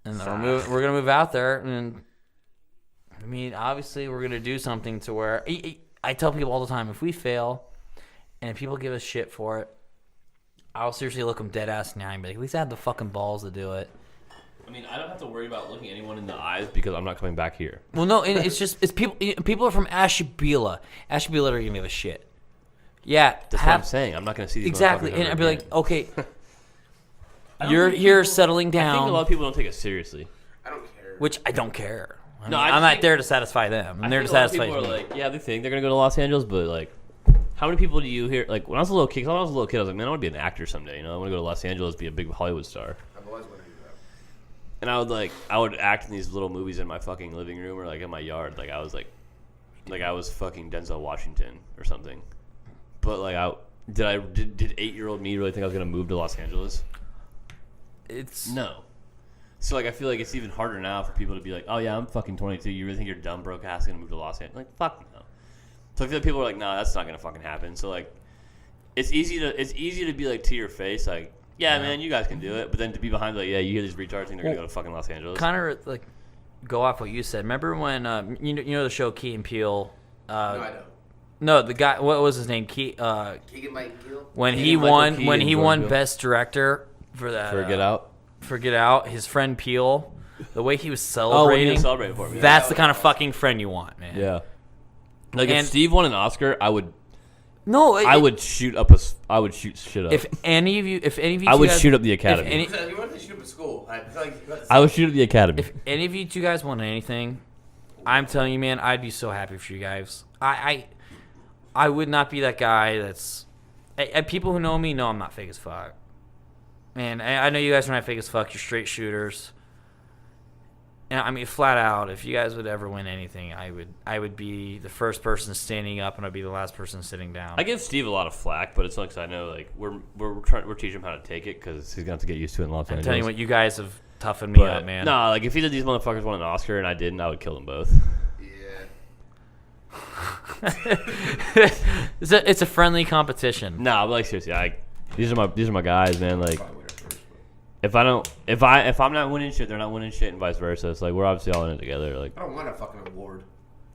And then we're gonna move out there, and I mean, obviously, we're gonna do something to where I tell people all the time, if we fail, and if people give us shit for it, I'll seriously look them dead ass in the eye and be like, at least I had the fucking balls to do it. I mean, I don't have to worry about looking anyone in the eyes because I'm not coming back here. Well, no, and it's people. People are from Ashtabula. Ashtabula don't give a shit. Yeah, That's what I'm saying. I'm not gonna see these exactly. motherfuckers And ever I'd be again. like, okay, don't you're think here people- settling I think a down, lot of people don't take it seriously. I don't care. which I don't care. I No, mean, I I'm not think- there to satisfy them. I'm I there to think a lot of satisfy people me. are like, yeah, they think they're gonna go to Los Angeles, but like, how many people do you hear? Like when I was a little kid, I was like, man, I want to be an actor someday. You know, I want to go to Los Angeles, be a big Hollywood star. I've always wanted to do that. And I would act in these little movies in my fucking living room or like in my yard, like I was fucking Denzel Washington or something. But like, did 8-year-old me really think I was gonna move to Los Angeles? It's No. So like, I feel like it's even harder now for people to be like, oh yeah, I'm fucking 22. You really think you're dumb, broke ass gonna move to Los Angeles? Like, fuck no. So I feel like people are like, nah, that's not gonna fucking happen. So like, it's easy to be like to your face, like, yeah, man, you guys can do it. But then to be behind, like, yeah, you hear these retards think they're gonna go to fucking Los Angeles. kind of like go off what you said. Remember when you know the show Key and Peele? No, I don't. No, the guy. What was his name? Keegan Mike Gill? When he Keegan-Michael won Key when and he Jordan won Peele. Best Director for that For Get Out. For Get Out, his friend Peele, the way he was Oh, when celebrating. you celebrating for me. That's the kind of fucking friend you want, man. Yeah. Like And- if Steve won an Oscar, I would No, shoot shit up. If any of you, I would guys- shoot up the if Academy. any- You wanted to shoot him at school. I feel like I would shoot up the Academy. If any of you two guys want anything, I'm telling you, man, I'd be so happy for you guys. I I would not be that guy that's. And people who know me know I'm not fake as fuck. And I know you guys are not fake as fuck. You're straight shooters. And I mean, flat out, if you guys would ever win anything, I would be the first person standing up, and I'd be the last person sitting down. I give Steve a lot of flack, but it's only because I know like we're teaching him how to take it because he's going to have to get used to it in Los I'm Angeles. telling you what, you guys have toughened me up, man. Nah, like if either of these motherfuckers won an Oscar and I didn't, I would kill them both. Yeah. It's a friendly competition. Nah, but like seriously, these are my guys, man. Like if I'm not winning shit, they're not winning shit, and vice versa. It's like we're obviously all in it together. Like I don't want a fucking award.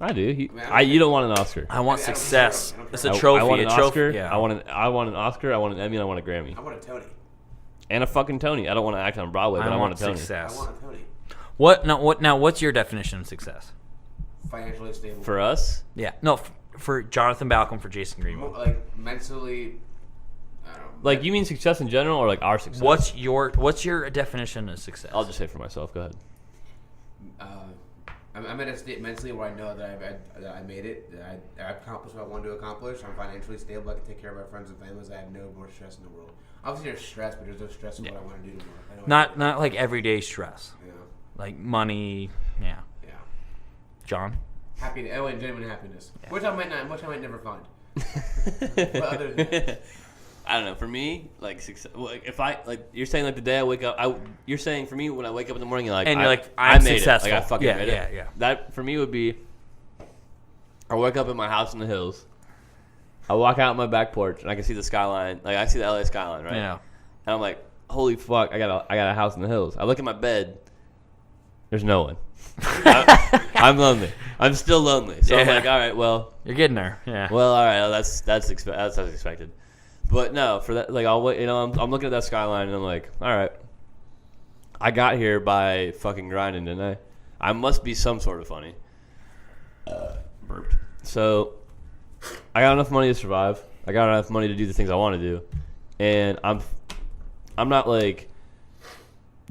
I do. You I don't want an Oscar. I want I don't success. care. I don't It's care. a trophy. I want an a trophy. Oscar. Yeah. I want an Oscar. I want an Emmy. And I want a Grammy. I want a Tony. And a fucking Tony. I don't want to act on Broadway, but I want a Tony. success. I want a Tony. What's your definition of success? Financially stable. For us, Yeah. No, for Jonathan Balcom, for Jason Greenwald. Like mentally. I don't know. like you mean success in general, or like our success? What's your definition of success? I'll just say for myself. Go ahead. I'm at a state mentally where I know that I made it. That I accomplished what I wanted to accomplish. I'm financially stable. I can take care of my friends and families. I have no more stress in the world. Obviously, there's stress, but there's no stress in what I want to do tomorrow. I know I not like everyday stress, Yeah. like money. Yeah. Yeah. John. Happiness. Oh, and genuine happiness. Which I might never find. But other than that, I don't know. For me, like success. Like, if I like, you're saying like the day I wake up. You're saying for me when I wake up in the morning, you're like, And you're like, I I'm made successful. it. Like I fucking Yeah, made yeah, it. yeah. That for me would be. I wake up in my house in the hills. I walk out my back porch and I can see the skyline. Like I see the LA skyline, right? Yeah. And I'm like, holy fuck! I got a house in the hills. I look at my bed. There's no one. I'm lonely. I'm still lonely. So I'm Yeah. like, all right, well. You're getting there. Yeah. Well, all right, that's as expected. But no, for that, like, I'll wait. You know, I'm looking at that skyline and I'm like, all right, I got here by fucking grinding, didn't I? I must be some sort of funny. Burped. So, I got enough money to survive. I got enough money to do the things I want to do, and I'm not like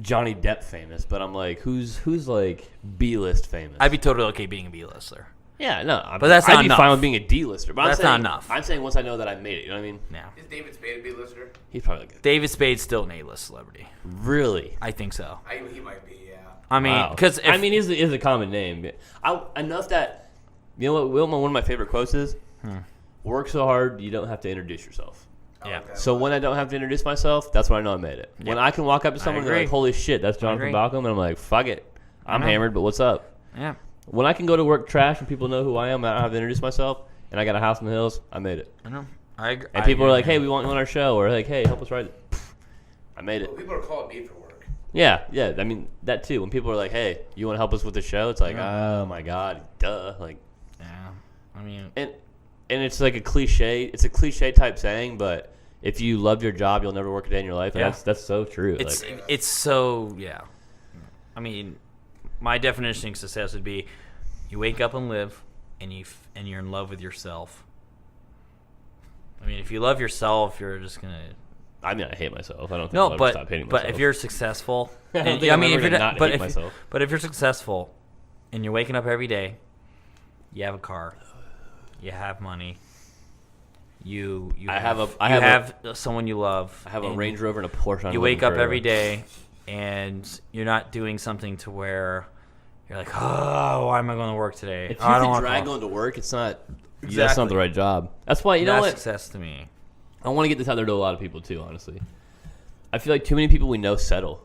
Johnny Depp famous, but I'm like, who's like B-list famous? I'd be totally okay being a B-lister. Yeah, no, But that's not I'd be enough. fine with being a D-lister. But That's I'm saying, not enough. I'm saying once I know that I made it, you know what I mean? Yeah. is David Spade a B-lister? He's probably like, David Spade's still an A-list celebrity. really? I think so. He might be. Yeah. I mean, Wow. because I mean, is a common name. Enough that, you know what, Wilma, one of my favorite quotes is, work so hard you don't have to introduce yourself. Yeah. Okay. So when I don't have to introduce myself, that's when I know I made it. When I can walk up to someone and they're agree. like, holy shit, that's Jonathan agree. Balcom, and I'm like, fuck it. I'm know. hammered, but what's up? yeah, When I can go to work trash and people know who I am, and I don't have to introduce myself, and I got a house in the hills, I made it. I know. I agree. And people are like, hey, we want you on our show, or like, hey, help us write it. I made it. Well, people are calling me for work. Yeah. I mean, that too. When people are like, hey, you want to help us with the show? It's like, oh my God, duh. Like, yeah. I mean, and it's like a cliche. It's a cliche type saying, but if you love your job, you'll never work a day in your life. And Yeah. that's so true. it's Like, it's so yeah. I mean, my definition of success would be you wake up and live, and you're in love with yourself. I mean, if you love yourself, you're just gonna. I mean, I hate myself. I don't think No, I'll ever but stop hating myself. if you're successful, I don't and, think I I'm mean, ever if you're gonna not, not but hate if myself. but if you're successful, and you're waking up every day, you have a car, you have money, you I have have someone you love. I have a and Range Rover and a Porsche. On You a wake living up every trailer. day, and you're not doing something to where you're like, oh, why am I going to work today? If Oh, you I don't can want drag to. going to work, it's not. That's Exactly. not the right job. That's why you know That's what. success to me. I want to get this out there to a lot of people too. Honestly, I feel like too many people we know settle.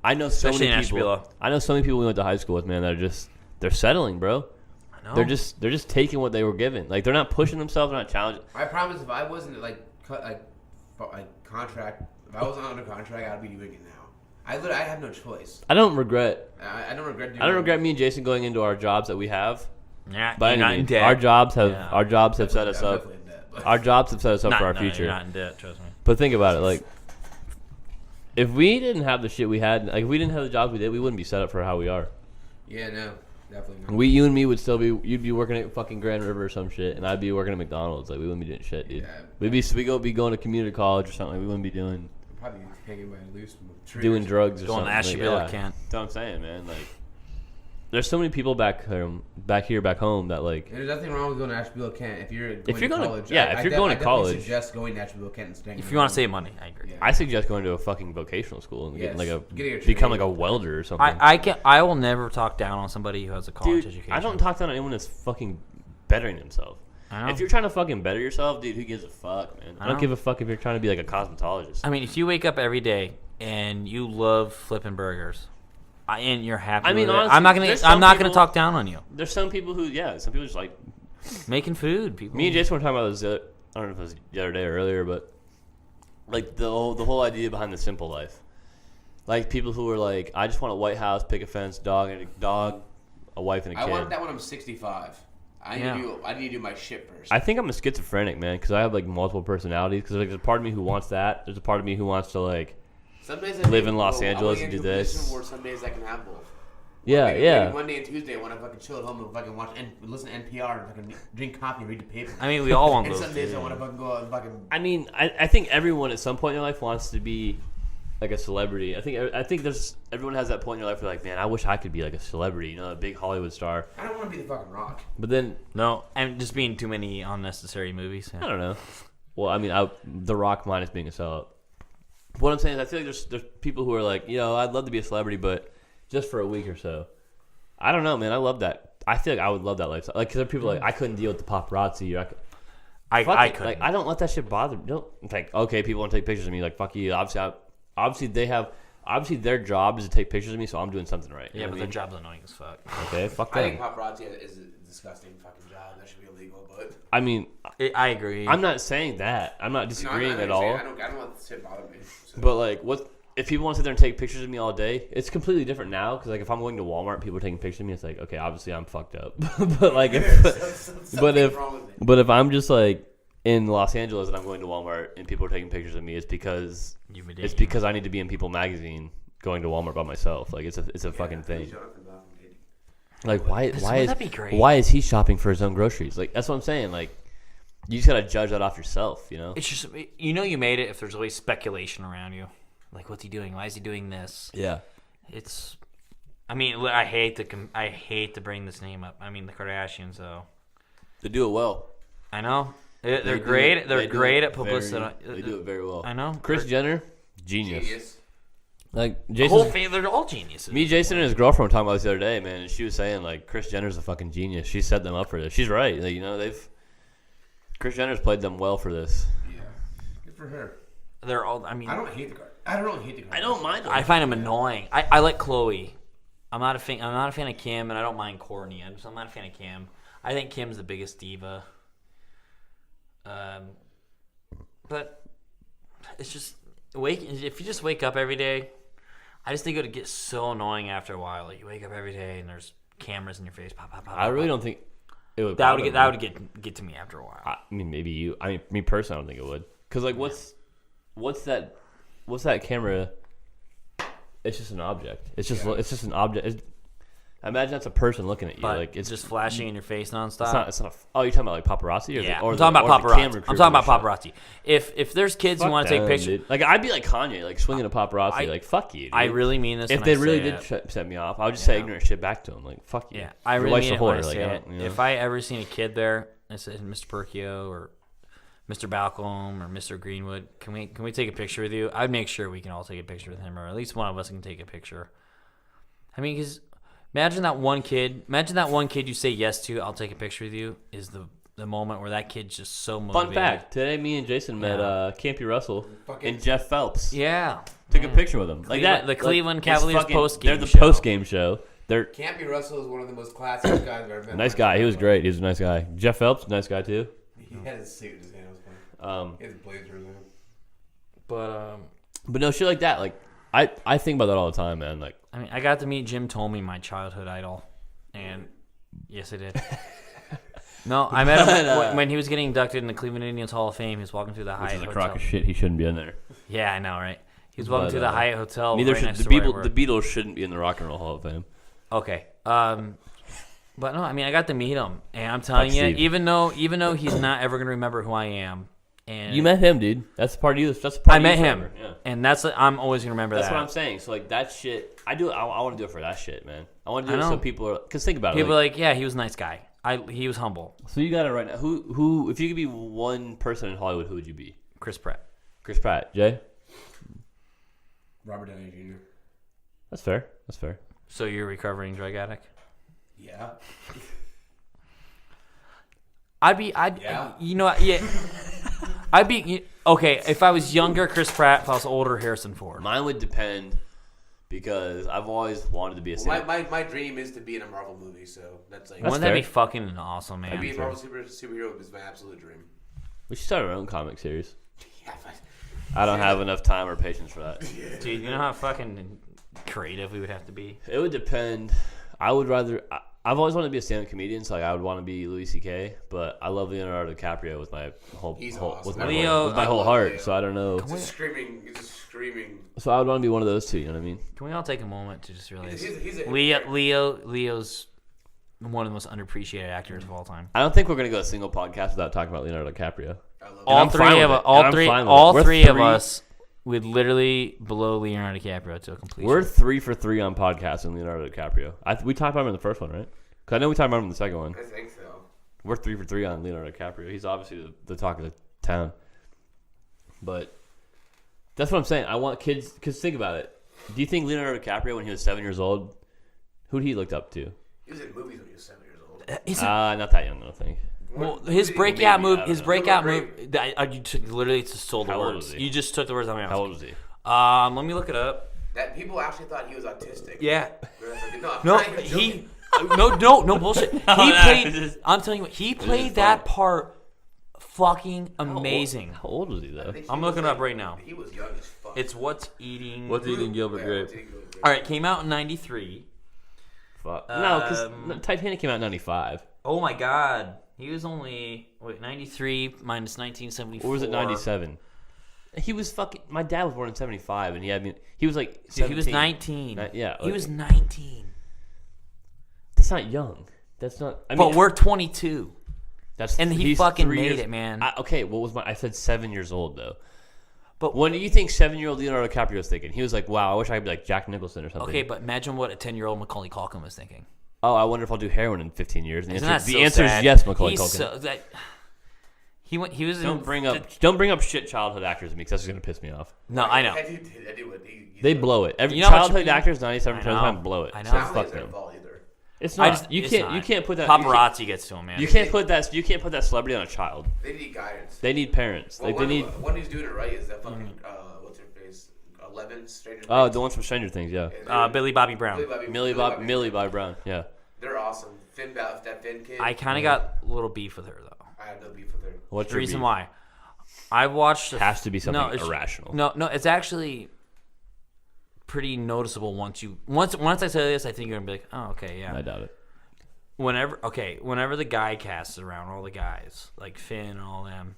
I know so Especially many in people. Ashtabula. I know so many people we went to high school with, man. That are they're settling, bro. I know. They're just taking what they were given. Like they're not pushing themselves. They're not challenging. I promise, if I wasn't contract, if I wasn't under contract, I'd be doing it now. I have no choice. I don't regret. I don't regret doing. I don't regret me and Jason going into our jobs that we have. Yeah, By you're any not in means. debt. Our jobs have Yeah. our jobs have set us I'm up. definitely in debt, but- Our jobs have set us up Not- for our no, future. You're not in debt, trust me. But think about it, like if we didn't have the shit we had, like if we didn't have the jobs we did, we wouldn't be set up for how we are. Yeah, no, definitely not. You and me would still be. You'd be working at fucking Grand River or some shit, and I'd be working at McDonald's. Like we wouldn't be doing shit, dude. Yeah. We'd be going to community college or something. Like, we wouldn't be doing Probably hanging by a loose tree. drugs or Going something. to Ashtabula, like, can't. That's what I'm saying, man. Like there's so many people back home that like. There's nothing wrong with going to Asheville, Kent if you're going to going to- college. yeah, if you're going to I college- definitely suggest going to Asheville, Kent and staying. If you want to save money, I agree. Yeah. I suggest going to a fucking vocational school and Yes. getting Getting a become trade. like a welder or something. I will never talk down on somebody who has a college Dude, education. I don't talk down on anyone that's fucking bettering himself. I know. If you're trying to fucking better yourself, dude, who gives a fuck, man? I I don't know. give a fuck if you're trying to be like a cosmetologist. I mean, if you wake up every day and you love flipping burgers, and you're happy. I mean, with it, honestly, I'm not gonna. there's I'm some not gonna people- talk down on you. There's some people who, some people just like. Making food, people. Me and Jason were talking about this. I don't know if it was the other day or earlier, but like the whole idea behind the simple life, like people who are like, I just want a white house, picket fence, dog, a wife and a I kid. want that when I'm 65. I need to do my shit first. I think I'm a schizophrenic, man, because I have like multiple personalities. Because like, there's a part of me who wants that. There's a part of me who wants to like. Some days live in Los Angeles and do this. Or some days I can have both. Yeah, yeah. Monday and Tuesday, I want to fucking chill at home and fucking watch and listen to NPR and fucking drink coffee and read the paper. I mean, we all want And those. some days I want to fucking go out and fucking. I mean, I think everyone at some point in their life wants to be like a celebrity. I think there's everyone has that point in their life where like, man, I wish I could be like a celebrity, you know, a big Hollywood star. I don't want to be the fucking Rock. But then No, and just being too many unnecessary movies. I don't know. Well, I mean, The Rock minus being a sellout. What I'm saying is, I feel like there's people who are like, I'd love to be a celebrity, but just for a week or so. I don't know, man. I love that. I feel like I would love that lifestyle. Like, because there are people like, I couldn't deal with the paparazzi. Or I fuck it. could. Like, I don't let that shit bother me. Don't like, okay, people want to take pictures of me. Like, fuck you. Obviously their job is to take pictures of me, so I'm doing something right. You Yeah, know but what their I mean? job's annoying as fuck. Okay, fuck I them. think paparazzi is a disgusting fucking job. That should be illegal, but. I mean, I agree. I'm not saying that. I'm not disagreeing at all. I don't let this shit bother me. So. But like, if people want to sit there and take pictures of me all day? It's completely different now. Because like, if I'm going to Walmart, people are taking pictures of me. It's like, okay, obviously I'm fucked up. But like, Something's wrong with me. but if I'm just like in Los Angeles and I'm going to Walmart and people are taking pictures of me, it's because I need to be in People magazine going to Walmart by myself. Like, it's a fucking thing. Like, wouldn't that be great? why is he shopping for his own groceries? Like, that's what I'm saying. Like, you just gotta judge that off yourself, you know? It's just you made it if there's always speculation around you. Like, what's he doing? Why is he doing this? Yeah. It's. I mean, I hate to bring this name up. I mean, the Kardashians, though. They do it well. I know they're They do great. it- They're they do great it at publicity. They do it very well. I know. Kris Jenner, genius. Genius. Like, The whole Jason, they're all geniuses. me, Jason, and his girlfriend were talking about this the other day, man. And she was saying, like, Kris Jenner's a fucking genius. She set them up for this. She's right. Like, Kris Jenner's played them well for this. Yeah. Good for her. They're all. I mean, I don't hate the card. I don't really hate the card. I don't mind them. I find them annoying. I like Chloe. I'm not a fan of Kim, and I don't mind Kourtney. I'm not a fan of Kim. I think Kim's the biggest diva. But it's just if you just wake up every day, I just think it would get so annoying after a while. Like, you wake up every day and there's cameras in your face, pop, pop, pop. I really don't think it would. That bother would me. get to me after a while. I mean, maybe you. I mean, me personally, I don't think it would. Cause like, what's that camera? It's just an object. It's just an object. Imagine that's a person looking at you. But Like, it's just flashing in your face nonstop. It's not. Oh, you're talking about like paparazzi, or Yeah, or I'm talking about or the paparazzi. camera crew I'm talking about for the show? paparazzi. If there's kids who Fuck want to take them, pictures, dude. Like, I'd be like Kanye, like swinging a paparazzi. Like, fuck you, dude. I really mean this. If when they I really say did it. set me off, I would just say ignorant shit back to them. Like, fuck you. Yeah, I Your really wife's mean a it when I whore. Like, say I it. don't, you know. If I ever seen a kid there, I said Mr. Perkio or Mr. Balcom or Mr. Greenwood, can we take a picture with you? I'd make sure we can all take a picture with him, or at least one of us can take a picture. I mean, because imagine that one kid you say yes to, I'll take a picture with you, is the moment where that kid's just so motivated. Fun fact: today, me and Jason met Campy Russell Fucking- and Jeff Phelps. Yeah. Took a picture with him. Like Cleveland- that. the Cleveland it's Cavaliers fucking- post-game They're the show. post game show. They're Campy Russell is one of the most classiest guys I've ever met. nice guy. He was great. He was a nice guy. Jeff Phelps, nice guy too. He had his suit in his hand. It was funny. He had his blazers on. But no shit like that. Like I think about that all the time, man. Like I mean, I got to meet Jim Tomey, my childhood idol, and yes, I did. No, I met him when he was getting inducted in the Cleveland Indians Hall of Fame. He was walking through the which Hyatt is a Hotel. crock of shit. He shouldn't be in there. Yeah, I know, right? He was walking But, through the Hyatt Hotel. Neither right should next the to where I Beatles. work. The Beatles shouldn't be in the Rock and Roll Hall of Fame. Okay. But no, I mean, I got to meet him, and I'm telling you, Steve. even though he's not ever gonna remember who I am, and You met him, dude. That's part of you. That's part I of met you him, forever. Yeah. and I'm always gonna remember That's that. what I'm saying. So like that shit, I want to do it for that shit, man. I want to do I it so know. people are. Because think about it. People like, are like, yeah, he was a nice guy. He was humble. so you got it right now. Who? If you could be one person in Hollywood, who would you be? Chris Pratt. Chris Pratt. Jay. Robert Downey Jr. That's fair. That's fair. So you're a recovering drug addict? Yeah. Yeah. You know, yeah. I'd be, okay, if I was younger, Chris Pratt. If I was older, Harrison Ford. Mine would depend because I've always wanted to be a Well, my dream is to be in a Marvel movie, so that's like. Wouldn't fair. that be fucking awesome, to man? be a Marvel superhero is my absolute dream. We should start our own comic series. Yeah, but I don't have enough time or patience for that. Dude, you know how fucking creative we would have to be? It would depend. I would rather. I've always wanted to be a stand-up comedian, so like I would want to be Louis C.K. But I love Leonardo DiCaprio with my whole, He's whole awesome. with my Leo- whole, with my I whole love heart. Leo. So I don't know. he's just screaming. So I would want to be one of those two. You know what I mean? Can we all take a moment to just realize He's a Leo's one of the most underappreciated actors of all time. I don't think we're gonna go a single podcast without talking about Leonardo DiCaprio. I love All I'm three fine of with us, it. And I'm fine with it. We're three of three- us would literally blow Leonardo DiCaprio to a completion. We're 3 for 3 on podcasts and Leonardo DiCaprio. We talked about him in the first one, right? Because I know we talked about him in the second one. I think so. We're 3 for 3 on Leonardo DiCaprio. He's obviously the talk of the town. But that's what I'm saying. I want kids, because think about it. Do you think Leonardo DiCaprio, when he was 7 years old, who'd he looked up to? He was in movies when he was 7 years old. Not that young, I don't think. Well, his Maybe, breakout I move, don't his know. breakout Number move. You literally just stole the How old words. was he? You just took the words out of my mouth. How old was he? Let me look it up. That people actually thought he was autistic. Yeah. No, No, I'm not even he. joking. No bullshit. He No, played. just- I'm telling you what, he played just that funny. part fucking amazing. How old was he, I though? think he I'm was looking like- up right now. He was young as fuck. It's What's Eating. What's Eating Gilbert Yeah, Grape? what's eating Gilbert Grape? All right, came out in '93. Fuck. No, because Um, Titanic came out in 95. Oh my God, he was only 93 minus 1974. Or was it 97? He was fucking. My dad was born in 75, and he was like. Dude, he was 17. 19. Yeah, he like- was 19. That's not young. That's not. I mean, But we're 22. that's and he he's fucking 3 made years- it, man. Okay, what was my? I said 7 years old though. But What do you think 7-year-old Leonardo DiCaprio was thinking? He was like, "Wow, I wish I could be like Jack Nicholson or something." okay, but imagine what a 10-year-old Macaulay Culkin was thinking. Oh, I wonder if I'll do heroin in 15 years. And Isn't that the so answer sad? is yes, Macaulay He's Culkin. so- that- he was in. Don't bring up shit childhood actors to me because that's just gonna piss me off. No, I know. I do what he's They blow it. Every You know what childhood you- actors 97% of the I know. time blow it. I know. So It's not fuck his them. fault either. It's I not. just, You it's can't. not. You can't put that. Paparazzi gets to him, man. You can't put that. You can't put that celebrity on a child. They need guidance. They need parents. Well, Like they need. one who's doing it right is that fucking what's her face, 11 Stranger Oh, Things. the ones from Stranger Things. Yeah. And they're- Billy Bobby Brown. Millie Bobby Brown. Yeah. They're awesome. That Finn kid. I kind of got a little beef with her though. I have no beef with her. What's The your reason beef? why I watched Has to be something it's- irrational. No, it's actually pretty noticeable once I say this. I think you're gonna be like, oh, okay, yeah. I doubt it. Whenever the guy casts around, all the guys like Finn and all them,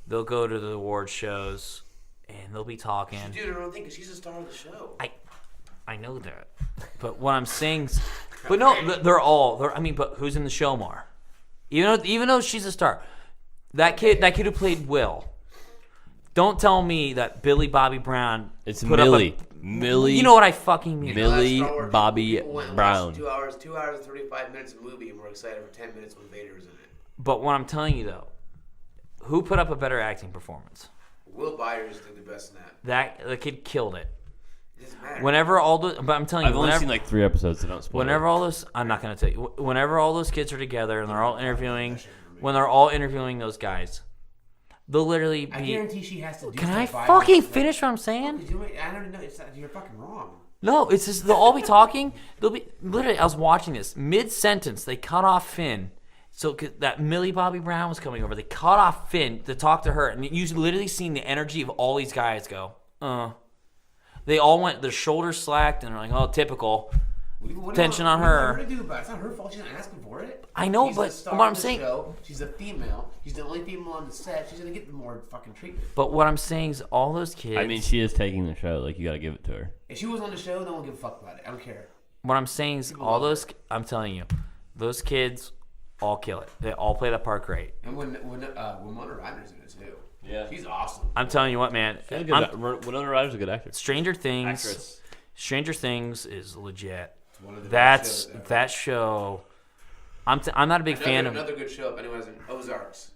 they'll go to the award shows and they'll be talking. She's doing her own thing because she's the star of the show. I know that, but what I'm saying is, but no, they're all. But who's in the show more? Even though she's a star, that kid who played Will. Don't tell me that Billy Bobby Brown. It's put up Millie. Millie. You know what I fucking mean? Millie Last Star Wars, Bobby people went and Brown. watched 2 hours and 35 minutes of movie and we're excited for 10 minutes when Vader was in it. But what I'm telling you though, who put up a better acting performance? Will Byers did the best in that. The kid killed it. It doesn't matter. Whenever all the, but I'm telling you, I've only whenever, seen like 3 episodes, so don't spoil whenever it. all those, I'm not gonna tell you. Whenever all those kids are together and they're all interviewing, when they're all interviewing those guys, they'll literally I be. guarantee she has to do Can I stuff fucking finish what I'm saying? I don't know. You're fucking wrong. No, it's just they'll all be talking. They'll be literally. I was watching this mid sentence. They cut off Finn, so 'cause that Millie Bobby Brown was coming over. They cut off Finn to talk to her, and you literally seen the energy of all these guys go. They all went. Their shoulders slacked, and they're like, "Oh, typical." Tension on her. What do you do about it? It's not her fault. She's not asking for it. I know, She's but the star what of I'm the saying- show. She's a female. She's the only female on the set. She's gonna get more fucking treatment. But what I'm saying is, all those kids. I mean, she is taking the show. Like you got to give it to her. If she was on the show, no one give a fuck about it. I don't care. What I'm saying is, all those. I'm telling you, those kids all kill it. They all play that part great. And when Winona Ryder's in it too. Yeah. She's awesome. I'm telling you what, man. Winona Ryder's a good actor. Stranger Things. Actress. Stranger Things is legit. It's one of the That's best shows ever. that show. I'm not a big fan of. Another good show if anyone's in Ozarks.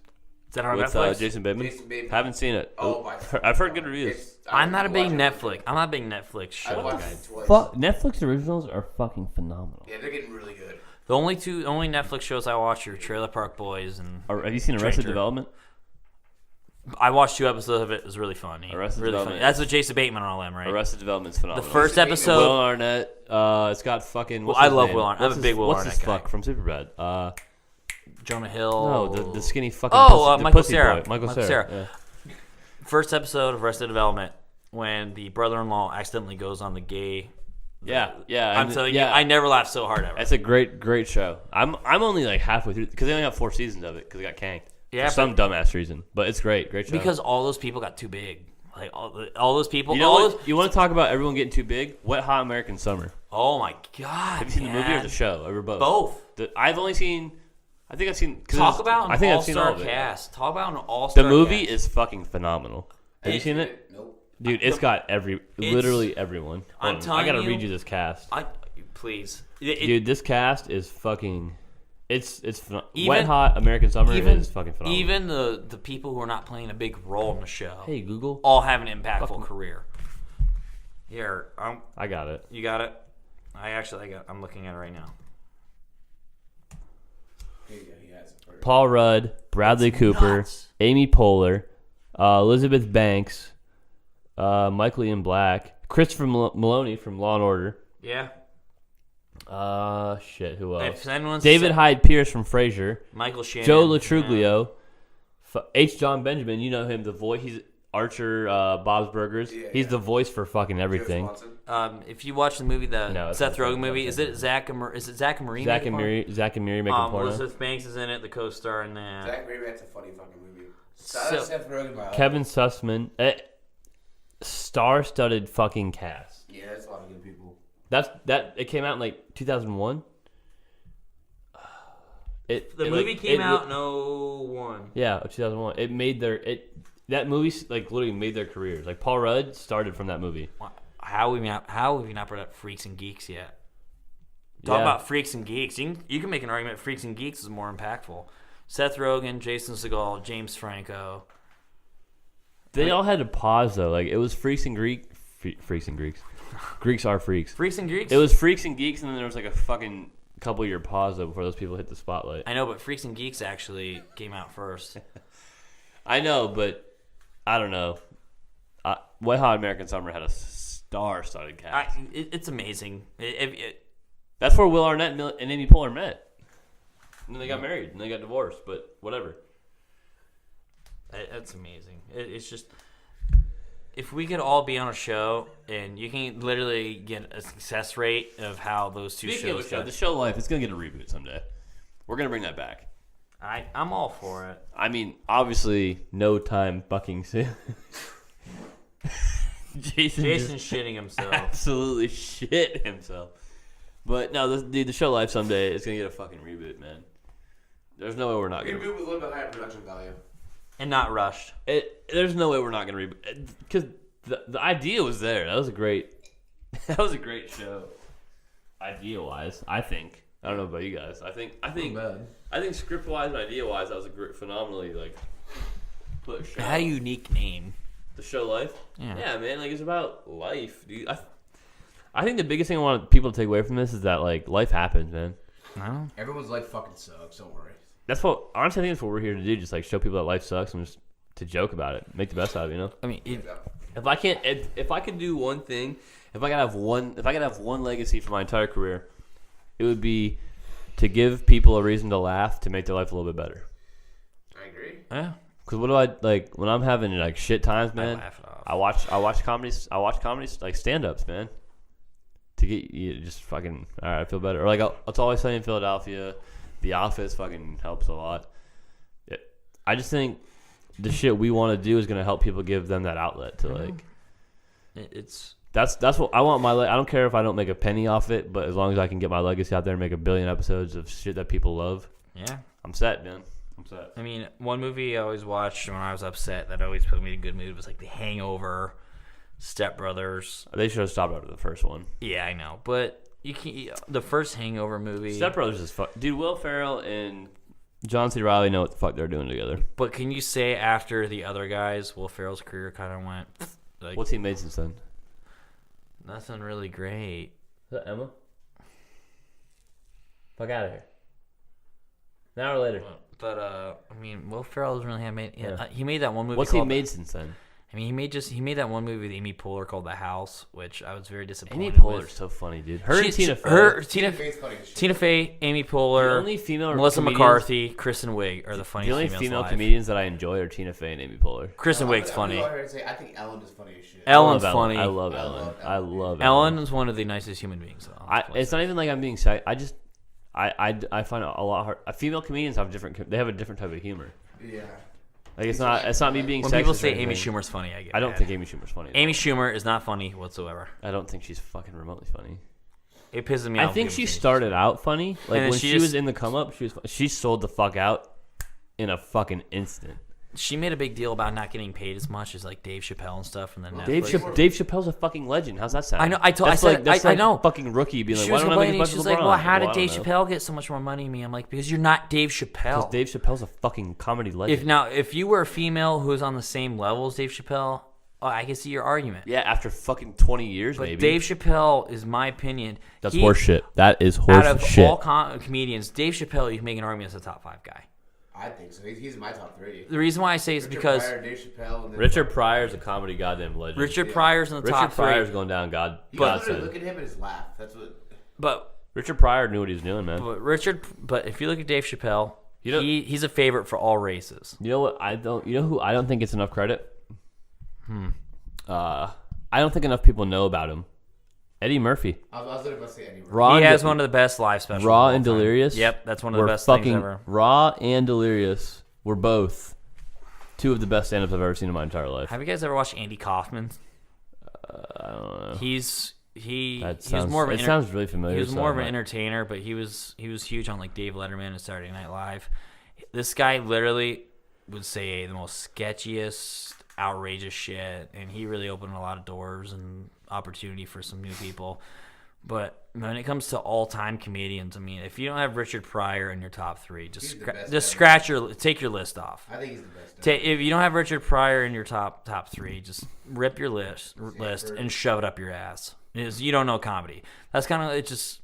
Is that on With Netflix? Jason Bateman. Jason Bateman. Haven't seen it. Oh my! I've heard good reviews. I'm not a big watch it. Netflix. I'm not a big Netflix I show watched guy. it twice. Fuck, Netflix originals are fucking phenomenal. Yeah, they're getting really good. The only Netflix shows I watch are Trailer Park Boys, and Have you seen Arrested Stranger. Development? I watched 2 episodes of it. It was really funny. Arrested really Development funny. That's with Jason Bateman and all them, right? Arrested Development's phenomenal. The first Jason Bateman. episode. Will Arnett. It's got fucking. What's I his love name? Will Arnett. I'm What's a his- big Will What's Arnett his guy. fuck from Superbad? Jonah Hill. No, the skinny fucking. Oh, the Michael pussy Cera. boy. Michael Michael Cera. Cera. Yeah. First episode of Arrested Development, when the brother-in-law accidentally goes on the gay. Yeah. I'm and- telling yeah. you, I never laughed so hard ever. That's a great show. I'm only like halfway through because they only have 4 seasons of it because it got canked. Yeah, for some dumbass reason, but it's great show. Because all those people got too big. Like all those people. you know all what? those, You want to talk about everyone getting too big? Wet Hot American Summer. oh my god! Have you seen the movie or the show? Or both? Both. I've only seen. I think I've seen. Talk about an I think I've seen all all-star of it. cast. Talk about an all-star The movie cast. is fucking phenomenal. Have you seen it? Nope. Dude, it's got literally everyone. I'm Hold on, telling I gotta you- read you this cast. Please. Dude, this cast is fucking. It's Even- Wet Hot American Summer is fucking phenomenal. Even the people who are not playing a big role in the show Hey Google, all have an impactful career. Here, I got it. you got it. I'm looking at it right now. Here you go, he has it. Paul Rudd, Bradley Cooper, nuts. Amy Poehler, Elizabeth Banks, Michael Ian Black, Christopher Maloney from Law and Order. Yeah. Shit, who else? If anyone's David Hyde Pierce from Frasier, Michael Shannon, Joe Latruglio, H. John Benjamin. You know him, the voice. He's Archer, Bob's Burgers. Yeah, He's yeah. the voice for fucking everything. If you watch the movie, No, the it's Seth not Rogen Seth movie, Rogen. is it Zach and Marie? Zach and Miri making porno. Elizabeth Banks is in it, the co-star in that. Zach Raymond's a funny fucking movie. So- Seth Rogen, by Kevin Sussman, star-studded fucking cast. Yeah, that's a lot of good people. It came out in like 2001. The movie came out in 01. Yeah, 2001. It made that movie like literally made their careers. Like Paul Rudd started from that movie. How have you not brought up Freaks and Geeks yet? Talk Yeah. about Freaks and Geeks. You can make an argument Freaks and Geeks is more impactful. Seth Rogen, Jason Segel, James Franco. They all had to pause though. Like it was Freaks and Greeks. Greeks are freaks. Freaks and Geeks? It was Freaks and Geeks, and then there was like a fucking couple year pause though before those people hit the spotlight. I know, but Freaks and Geeks actually came out first. I know, but I don't know. Wet Hot American Summer had a star-studded cast. It's amazing. That's where Will Arnett and Amy Poehler met. And then they got married and they got divorced, but whatever. That's amazing. It's just, if we could all be on a show and you can literally get a success rate of how those two Speaking of shows a show, go. the show Life, it's going to get a reboot someday. We're going to bring that back. I'm all for it. I mean, obviously, no time fucking soon. Jason's shitting himself. absolutely shit himself. But no, the show Life someday is going to get a fucking reboot, man. There's no way we're not going to. Reboot with a little bit higher production value. And not rushed. There's no way we're not going to reboot. Because the idea was there. That was a great show. Idea-wise, I think. I don't know about you guys. I think script-wise and idea-wise, that was a great, phenomenally like put show. Had a unique name. The show Life. Yeah. Man. Like it's about life, dude. I think the biggest thing I want people to take away from this is that like life happens, man. No. Everyone's life fucking sucks. Don't worry. That's what honestly I think that's what we're here to do. Just like show people that life sucks and just to joke about it, make the best out of it. You know. I mean, If I could do one thing, if I could have one legacy for my entire career, it would be to give people a reason to laugh to make their life a little bit better. I agree. yeah. Because what do I like when I'm having like shit times, man? laugh it off. I watch comedies like stand-ups, man. To get you just fucking all right, I feel better. Or like it's Always Sunny in Philadelphia, The Office fucking helps a lot. I just think the shit we want to do is gonna help people, give them that outlet to like. It's That's what I want. I don't care if I don't make a penny off it, but as long as I can get my legacy out there and make 1 billion episodes of shit that people love, yeah. I'm set, man. I'm set. I mean, one movie I always watched when I was upset that always put me in a good mood was like The Hangover, Step Brothers. They should have stopped after the first one. Yeah, I know, but You can the first Hangover movie. Step Brothers is fuck. Dude, Will Ferrell and John C. Reilly know what the fuck they're doing together. But can you say after the other guys, Will Ferrell's career kind of went like What's he made since then? nothing really great? Is that Emma? Fuck out of here. An hour later. But I mean, Will Ferrell doesn't really have made. Yeah. He made that one movie. What's he called- made since then? I mean, he made that one movie with Amy Poehler called The House, which I was very disappointed Amy Poehler's with. so funny, dude. Her and She's- Tina Fey. Tina Faye's funny as shit. Tina Fey, Amy The Poehler, only female Melissa comedians- McCarthy, Kristen Wiig are the funniest The only females female alive. comedians that I enjoy are Tina Fey and Amy Poehler. Kristen Wiig's I'm funny. gonna go ahead and say, I think Ellen is funny as shit. Ellen's I love funny. I love I Ellen. love I love Ellen is one of the nicest human beings. It's not even like I'm being shy. I find it a lot hard. Female comedians have they have a different type of humor. Yeah. Like it's not me being when sexist people or say Amy anything. Schumer's funny, I get. I don't mad. think Amy Schumer's funny. at Amy all. Schumer is not funny whatsoever. I don't think she's fucking remotely funny. It pisses me I off. think when she people say started out funny. Like then when she she just- was in the come up, she sold the fuck out in a fucking instant. she made a big deal about not getting paid as much as like Dave Chappelle and stuff, and then Dave Netflix. Dave Chappelle's a fucking legend. How's that sound? I know. I That's said. that's I like know. Fucking rookie being like, She why was don't I make as complaining. much She as was like, LeBron? "Well, how Well, did I Dave don't know. Chappelle get so much more money than me?" I'm like, "Because you're not Dave Chappelle." Because Dave Chappelle's a fucking comedy legend. If you were a female who was on the same level as Dave Chappelle, I can see your argument. Yeah, after fucking 20 years, But maybe. Dave Chappelle is my opinion. That's He- horse shit. That is Out horse of shit. all comedians, Dave Chappelle, you can make an argument as a top 5 guy. I think so. He's in my top 3. The reason why I say is Richard because Pryor, Dave Chappelle, and then Richard Pryor's a comedy goddamn legend. Richard Pryor's in the Richard top 3. Pryor's going down God. You God gotta said. look at him and his laugh. That's what. But Richard Pryor knew what he was doing, man. but if you look at Dave Chappelle, You know- he's a favorite for all races. You know what? You know who I don't think gets enough credit? I don't think enough people know about him. Eddie Murphy. I was literally about to say Eddie Murphy. Raw He and has one of the best live specials. Raw of all and time. Delirious. Yep, that's one of the were best fucking things ever. Raw and Delirious were both two of the best stand-ups I've ever seen in my entire life. Have you guys ever watched Andy Kaufman? I don't know. He That was sounds, more of an it sounds really familiar. he was so more of I'm an like- entertainer, but he was huge on like Dave Letterman and Saturday Night Live. This guy literally would say the most sketchiest, outrageous shit, and he really opened a lot of doors and opportunity for some new people. But when it comes to all-time comedians, I mean, if you don't have Richard Pryor in your top 3, He's the best just ever. take your list off. I think he's the best. If you don't have Richard Pryor in your top 3, just rip your list and shove it up your ass. Because you don't know comedy. That's kind of, it's just,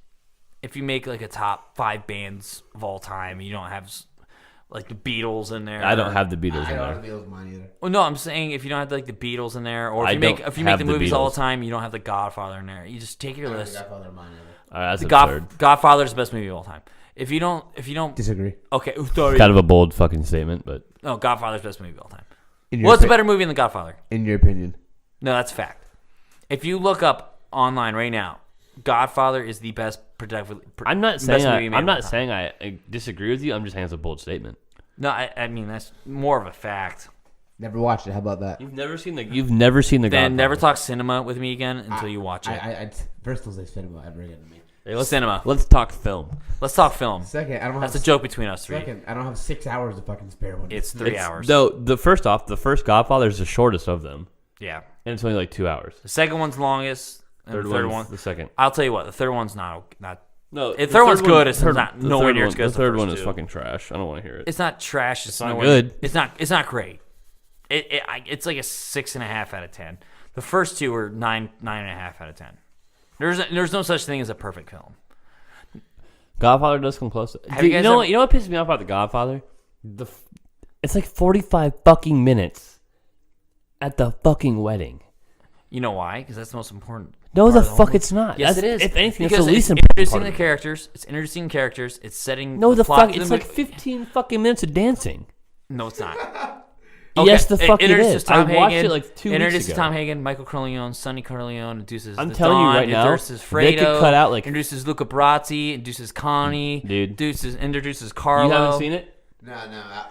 if you make like a top 5 bands of all time, you don't have like the Beatles in there. I don't have the Beatles I in don't there. have the Beatles mine either. Well, no, I'm saying if you don't have like the Beatles in there, or if I you make don't if you make have the the movies all Beatles. the time, you don't have the Godfather in there. You just take your I don't list. think Godfather mine either. All right, that's The absurd. Godfather's the best movie of all time. If you don't, Disagree. okay, sorry. Kind of a bold fucking statement, but No, Godfather's the best movie of all time. In What's a better movie than The Godfather? In your opinion? No, that's a fact. If you look up online right now, Godfather is the best productive. I'm not best saying movie made I'm of all not time. saying I disagree with you. I'm just saying it's a bold statement. No, I mean that's more of a fact. Never watched it. How about that? You've never seen the Godfather. Then never talk cinema with me again until you watch it. First, don't say cinema ever again to me. Hey, Cinema. Let's talk film. Let's talk film. Second, I don't That's a have. joke between us 3. Second, I don't have 6 hours to fucking spare one. It's 3 hours. No, the first Godfather is the shortest of them, Yeah. and it's only like 2 hours. The second one's longest. And the third one's one. the second. I'll tell you what. The third one's not. No, The third one's good, it's not nowhere near as good The as the third first one is two. fucking trash. I don't want to hear it. It's not trash. It's not nowhere- good. It's not. It's not great. It's like a 6.5 out of 10. The first 2 are 9.5 out of 10. There's no such thing as a perfect film. Godfather does come close. Have Dude, you you guys know ever- what? You know what pisses me off about the Godfather? It's like 45 fucking minutes at the fucking wedding. You know why? Because that's the most important. No, part the of whole fuck movie. it's not. Yes, That's- it is. If anything, because it's the least it's important introducing part the of it. characters. It's introducing characters. It's setting. No, the plot fuck. to It's the like movie. 15 fucking minutes of dancing. No, it's not. Yes, the fuck it introduces is. Tom I watched Hagen, it like 2 weeks Introduces ago. Tom Hagen, Michael Corleone, Sonny Corleone, introduces. I'm the telling you Don, right now, introduces they Fredo, could cut out, like- introduces Luca Brasi, introduces Connie, Dude. introduces Carlo. You haven't seen it? No,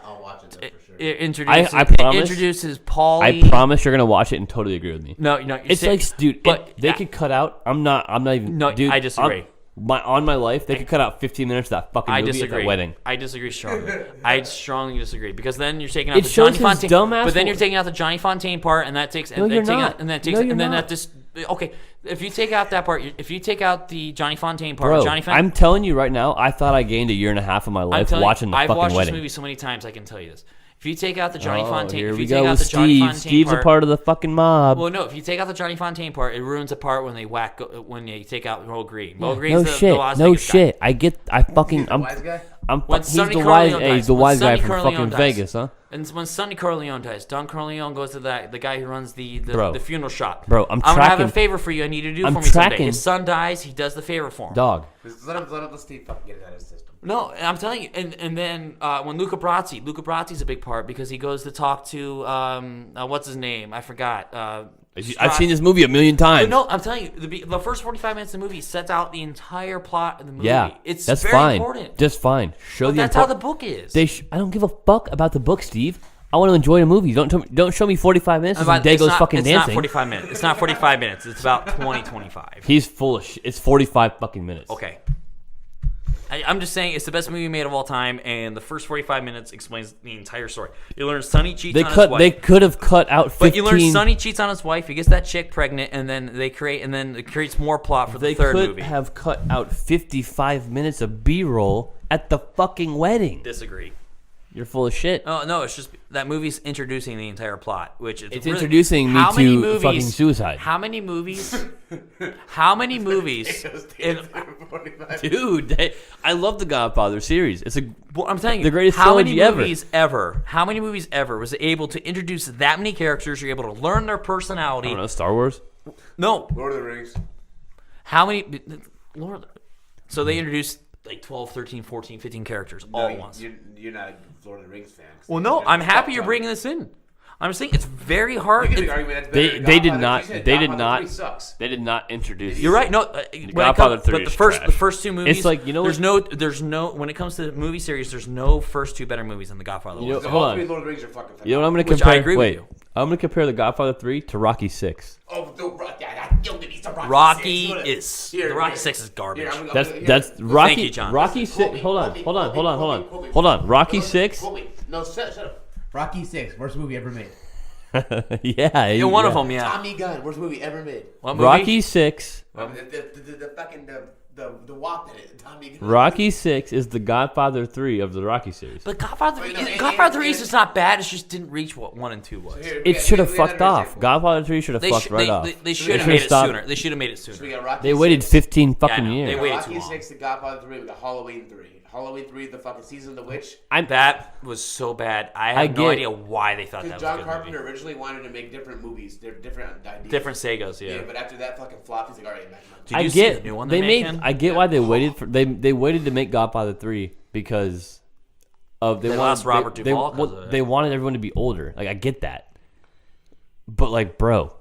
I'll watch it though, for sure. It introduces. I promise- Introduces Paulie. I promise you're gonna watch it and totally agree with me. No, It's like, dude, but they could cut out. I'm not even. No, dude, I disagree. On my life, they could cut out 15 minutes of that fucking I movie disagree. at that wedding. I disagree strongly. I strongly disagree because then you're taking out It the shows Johnny his Fontaine. dumbass But then wo- you're taking out the Johnny Fontaine part, and that takes. No, and you're taking not. Out, and that takes. No, you're and then not. that just okay, if you take out that part, if you take out the Johnny Fontaine part, Bro, Johnny Fontaine. I'm telling you right now, I thought I gained a year and a half of my life watching the I've fucking watched wedding. this movie so many times, I can tell you this. If you take out the Johnny Oh, Fontaine, here if we you go take out with the Johnny Steve. Fontaine Steve's part, a part of the fucking mob. well, no, if you take out the Johnny Fontaine part, it ruins the part when they when you take out Mo Green. Mo no Green's the shit, Las no Vegas guy. shit. I fucking, He's the wise guy? When he's Sonny the wise, Corleone hey, dies, he's the when wise guy Sonny from Corleone fucking dies, Vegas, huh? And when Sonny Corleone dies, Don Corleone goes to the guy who runs the Bro. funeral shop. Bro, I'm gonna have a tracking- favor for you. I need you to do I'm for me someday. tracking- His son dies. He does the favor for him. Dog. Let him Steve fucking get it out of his system. No, I'm telling you. And then when Luca Brazzi's a big part because he goes to talk to what's his name? I forgot. I've seen this movie a million times. No, I'm telling you, the first 45 minutes of the movie sets out the entire plot of the movie. Yeah, It's that's very fine. important. Just fine. Show But the that's how the important. book is. I don't give a fuck about the book, Steve. I want to enjoy the movie. Don't show me 45 minutes of some Dago's fucking it's dancing. not 45 minutes. It's not 45 minutes. It's about 20, 25. He's full of shit. It's 45 fucking minutes. Okay. I'm just saying it's the best movie made of all time, and the first 45 minutes explains the entire story. You learn Sonny cheats on his wife. They could have cut out 15. But you learn Sonny cheats on his wife. He gets that chick pregnant, and then it creates more plot for the third could movie. have cut out 55 minutes of B-roll at the fucking wedding. Disagree. You're full of shit. Oh no, it's just that movie's introducing the entire plot, which is It's really, introducing me how many to movies, fucking suicide. How many movies? How many movies? Dude, I love the Godfather series. It's a Well, I'm telling you, The greatest how many trilogy ever. movies ever? How many movies ever was able to introduce that many characters? You're able to learn their I personality. don't know, Star Wars. No, Lord of the Rings. how many? Lord, so they introduced like 12, 13, 14, 15 characters all at once. You're not a Lord of the Rings fan. Well, no, I'm happy you're bringing this in. I'm saying it's very hard. You can It's- argue that's They- better than they did Godfather. not- You said they did Godfather not- 3 sucks. They did not introduce. You're right. No, when Godfather it comes, 3 but is the trash. first two movies. It's like, you know there's no when it comes to the movie series, there's no first two better movies than the Godfather. You know- was. So Hold all on. three Lord of the Rings are fucking You know what I'm going to Which compare? I agree with Wait, you. I'm going to compare the Godfather 3 to Rocky 6. Oh, the Rocky Rocky is the Rocky 6 is garbage. That's Rocky. Thank you, John. Rocky 6. Hold on. Rocky 6. No, shut up. Rocky 6, worst movie ever made. Yeah. You're one of them, yeah. Tommy Gunn, worst movie ever made. What movie? Rocky 6. The fucking the wop in it. Tommy Gunn. Rocky 6 is the Godfather 3 of the Rocky series. But Godfather, Wait, no, and- Godfather 3 and- is just not bad. It just didn't reach what 1 and 2 was. Here, It should have fucked off. Godfather 3 should have They, fucked sh- right they, off. they should have should've made it stopped. sooner. They should have made it We sooner. got Rocky They waited 6. 15 fucking no, years. they waited too Rocky long. 6, the Godfather 3, we got Halloween 3. Halloween 3, the fucking Season of the Witch. That was so bad. I have no get- idea why they thought that Because was a John good Carpenter movie. originally wanted to make different movies. They're different ideas. Different Segos, yeah. Yeah, but after that fucking flop, he's like, all right, back to Did I you see get the new one they they're made. making? I get why they waited for they waited to make Godfather 3 because of They wanted- lost Robert they, Duvall They, 'cause of it. they wanted everyone to be older. Like I get that, but like, bro,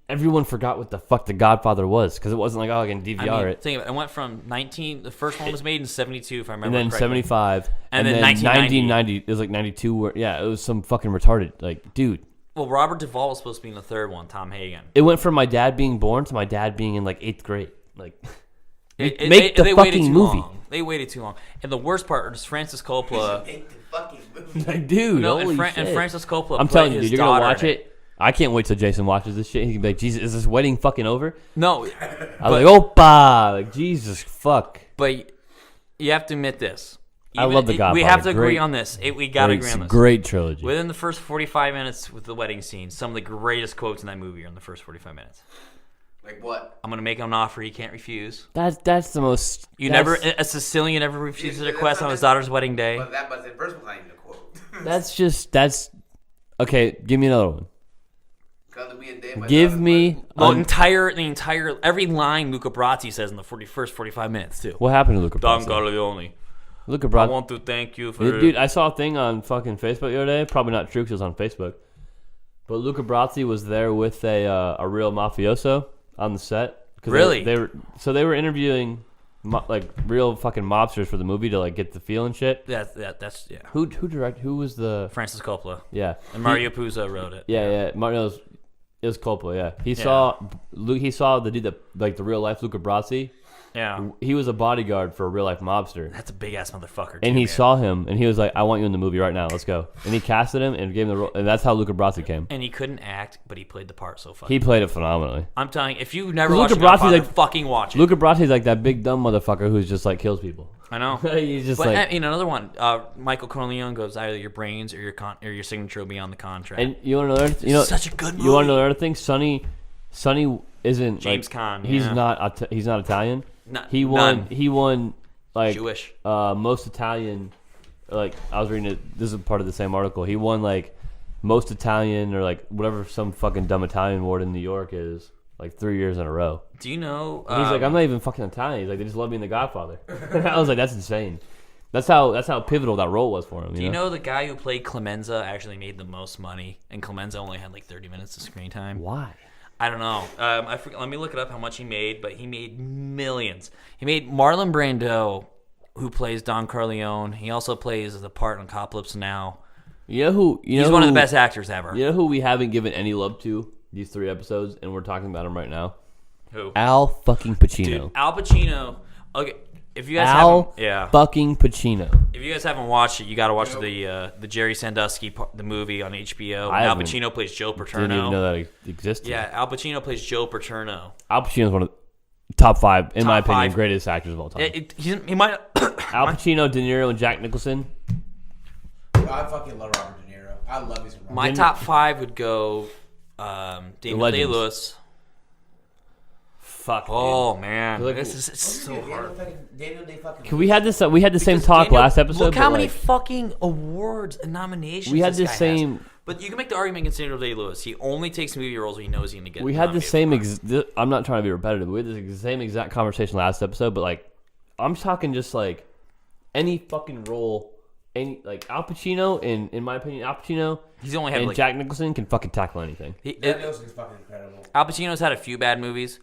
everyone forgot what the fuck the Godfather was because it wasn't like, oh, I can DVR I mean, it. think of it. It went from 19. The first one was made in 72, if I And remember then correctly. 75, And and then then 1990. 1990. It was like 92. Where, yeah, it was some fucking retarded. Like, dude, Well, Robert Duvall was supposed to be in the third one. Tom Hagen. it went from my dad being born to my dad being in like 8th grade. Like, Make make the waited fucking too movie. long. They waited too long. And the worst part is Francis Coppola. Make the fucking movie. like, dude, No, holy and shit. Francis Coppola. I'm played telling you, his dude, you're gonna daughter watch in it. I can't wait till Jason watches this shit. He can be like, Jesus, is this wedding fucking over? No, I'm like, Opa! Like, Jesus, fuck. but you have to admit this. I love The We Godfather. have to agree Great- on this. We got to Great, agree on this. great trilogy. Within the first 45 minutes with the wedding scene, some of the greatest quotes in that movie are in the first 45 minutes. Like what? I'm gonna make him an offer he can't refuse. That's the most. You that's- never, a Sicilian never refuses a That's request not on his the- daughter's wedding day. But that was the first one, not even a quote. That's. Okay, give me another one. Come to me and Dave, my Give daughter's me. wedding. The entire, every line Luca Brasi says in the first 45 minutes too. What happened to Luca Don Brasi? Corleone, Luca I Brasi. want to thank you for. Dude, I saw a thing on fucking Facebook the other day. Probably not true because it was on Facebook. But Luca Brasi was there with a real mafioso on the set. 'Cause Really? They were interviewing like real fucking mobsters for the movie to like get the feel and shit. That's Who directed? Who was the? Francis Coppola Yeah, and Mario Puzo wrote it. Yeah. Martin it was Coppola. Yeah, he Yeah. saw the dude that like the real life Luca Brasi, Yeah. He was a bodyguard for a real life mobster. That's a big ass motherfucker. And too, he man. saw him, and he was like, "I want you in the movie right now. Let's go." And he casted him and gave him the role, and that's how Luca Brasi came. And he couldn't act, but he played the part so fucking. He played it phenomenally. I'm telling you, if you've never Luca watched Brasi's Godfather, like- fucking watch it. Luca Brasi's like that big dumb motherfucker who's just like kills people. I know. He's just But like, another one, Michael Corleone goes either your brains or your signature will be on the contract. and you want to know, you know, Such a good movie. You want to know another thing? Sonny isn't James like, Caan, He's yeah. not. He's not Italian. He none. won. He won like Jewish. most Italian. Like I was reading it. This is part of the same article. He won like most Italian or like whatever some fucking dumb Italian award in New York is like 3 years in a row. Do you know? And he's like, I'm not even fucking Italian. He's like, they just love me in The Godfather. I was like, that's insane. That's how pivotal that role was for him. Do you know the guy who played Clemenza actually made the most money, and Clemenza only had like 30 minutes of screen time? why? I don't know. I forget, let me look it up how much he made, but he made millions. He made Marlon Brando, who plays Don Corleone. He also plays the part in Apocalypse Now. You know who? He's one of the best actors ever. You know who we haven't given any love to these 3 episodes, and we're talking about him right now? Who? Al fucking Pacino. Dude, Al Pacino. Okay, if you guys Al haven't, fucking Pacino. if you guys haven't watched it, you got to watch the Jerry Sandusky the movie on HBO. I Al haven't- Pacino plays Joe Paterno. Didn't even know that existed. Yeah, Al Pacino plays Joe Paterno. Al Pacino's one of the top 5, in my Top opinion, 5. greatest actors of all time. He might. Al Pacino, De Niro, and Jack Nicholson. I fucking love Robert De Niro. I love his. My top 5 would go Daniel Legends. Day-Lewis. Fuck. Oh man, Like, this is it's so hard. Daniel Day fucking. Dude. We had this. We had the same Because talk Daniel- last episode. Look how but, many like, fucking awards and nominations. we had this the guy has. same. But you can make the argument against Daniel Day-Lewis. He only takes movie roles he knows he's gonna get. We had the nominated same. for. I'm not trying to be repetitive. But we had the same exact conversation last episode. But like, I'm talking just like any fucking role. Any like Al Pacino, in my opinion, Al Pacino He's only had and like Jack Nicholson can fucking tackle anything. That Nelson's fucking incredible. Al Pacino's had a few bad movies,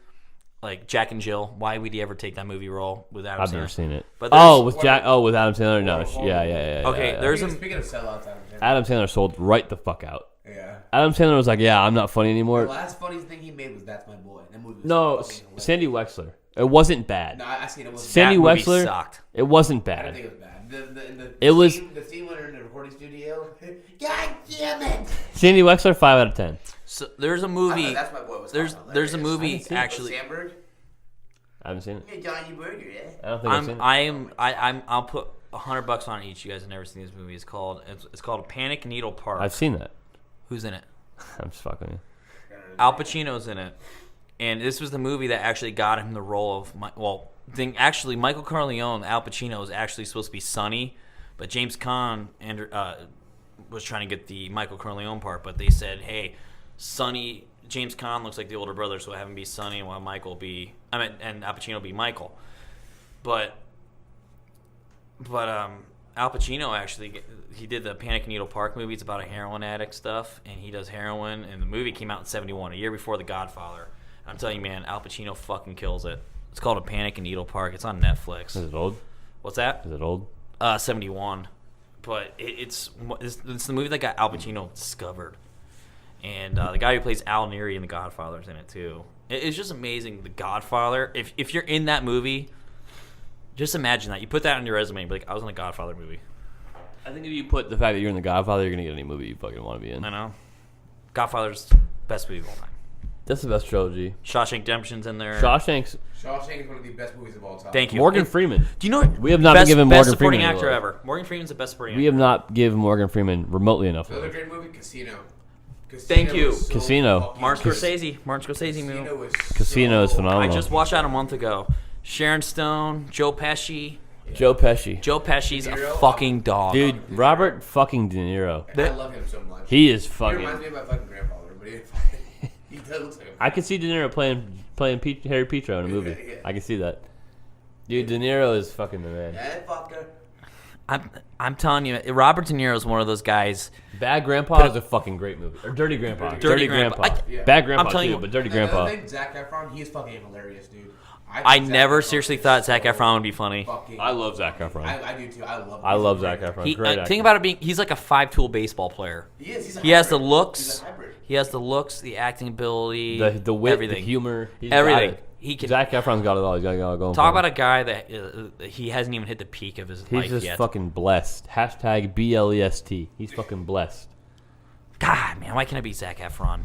like Jack and Jill. Why would he ever take that movie role with Adam I've Sandler? never seen it. But there's- with Jack. Oh, with Adam Sandler. No, yeah. Okay, yeah. there's Speaking of sellouts, Adam Sandler sold right the fuck out. Yeah. Adam Sandler was like, "Yeah, I'm not funny The anymore." last funniest thing he made was That's My Boy. That movie was No, fucking hilarious. Sandy Wexler. It wasn't bad. No, I seen it. Was Sandy that movie Wexler. sucked. It wasn't I don't bad. think it was bad. It was- the scene when they're in the recording studio. God damn it! Sandy Wexler, 5 out of 10. So there's a I movie. thought That's My Boy was There's fucking a hilarious. movie With actually. Sandberg. I haven't seen it. Yeah, Johnny Burger. Yeah. I don't think I've seen it. I'll put $100 on each. You guys have never seen this movie. It's called Panic Needle Park. I've seen that. Who's in it? I'm just fucking with you. Al Pacino's in it, and this was the movie that actually got him the role of Michael Corleone. Al Pacino was actually supposed to be Sonny, but James Caan was trying to get the Michael Corleone part, but they said, "Hey, Sonny, James Caan looks like the older brother, so have him be Sonny, while and Al Pacino be Michael." But Al Pacino actually he did the Panic Needle Park movie. It's about a heroin addict stuff, and he does heroin. And the movie came out in '71, a year before The Godfather. I'm telling you, man, Al Pacino fucking kills it. It's called A Panic in Needle Park. It's on Netflix. Is it old? What's that? Is it old? 71. But it's the movie that got Al Pacino discovered. And the guy who plays Al Neri in The Godfather is in it too. It's just amazing. The Godfather. If you're in that movie, just imagine that. You put that on your resume and be like, I was in a Godfather movie. I think if you put the fact that you're in The Godfather, you're going to get any movie you fucking want to be in. I know. Godfather's the best movie of all time. That's the best trilogy. Shawshank Redemption's in there. Shawshank's. Shawshank is one of the best movies of all time. Thank you. Morgan Freeman. Do you know We have not been given best Morgan supporting Freeman actor any ever? Morgan Freeman's the best supporting We actor. have not given Morgan Freeman remotely enough Another love. great movie, Casino. Thank you. was so Casino. fucking Martin good. Scorsese movie. Casino was Casino is so- phenomenal. I just watched that a month ago. Sharon Stone, Joe Pesci. Joe Pesci. Joe Pesci's De a Niro? fucking dog. Dude, Robert fucking De Niro. I love him so much. He is He fucking. reminds me of my fucking grandfather, but he does look like him. I can see De Niro playing Harry Petro in a movie. Yeah. I can see that. Dude, De Niro is fucking the man. That fucker. I'm telling you, Robert De Niro is one of those guys. Bad Grandpa is a fucking great movie. Or Dirty Grandpa. Dirty Grandpa. Yeah. Bad Grandpa I'm telling too, you- but Dirty Another Grandpa. thing, Zac Efron, he's fucking hilarious, dude. I think Zac never Efron seriously is thought Zac so Efron would be funny. fucking- I love Zac Efron. I do too. I love him. I He's love a Zac great- Efron. He, Great actor. think about it being he's like a 5-tool baseball player. He is. He's a He has the hybrid. looks. He's a hybrid. He has the looks, the acting ability, The wit, everything. the humor. He's got Everything. it. He can Zac Efron's got it all. He's got it all going. talk for about him. a guy that he hasn't even hit the peak of his He's life just yet. fucking blessed. Hashtag BLEST. He's fucking blessed. God, man, why can't I be Zac Efron?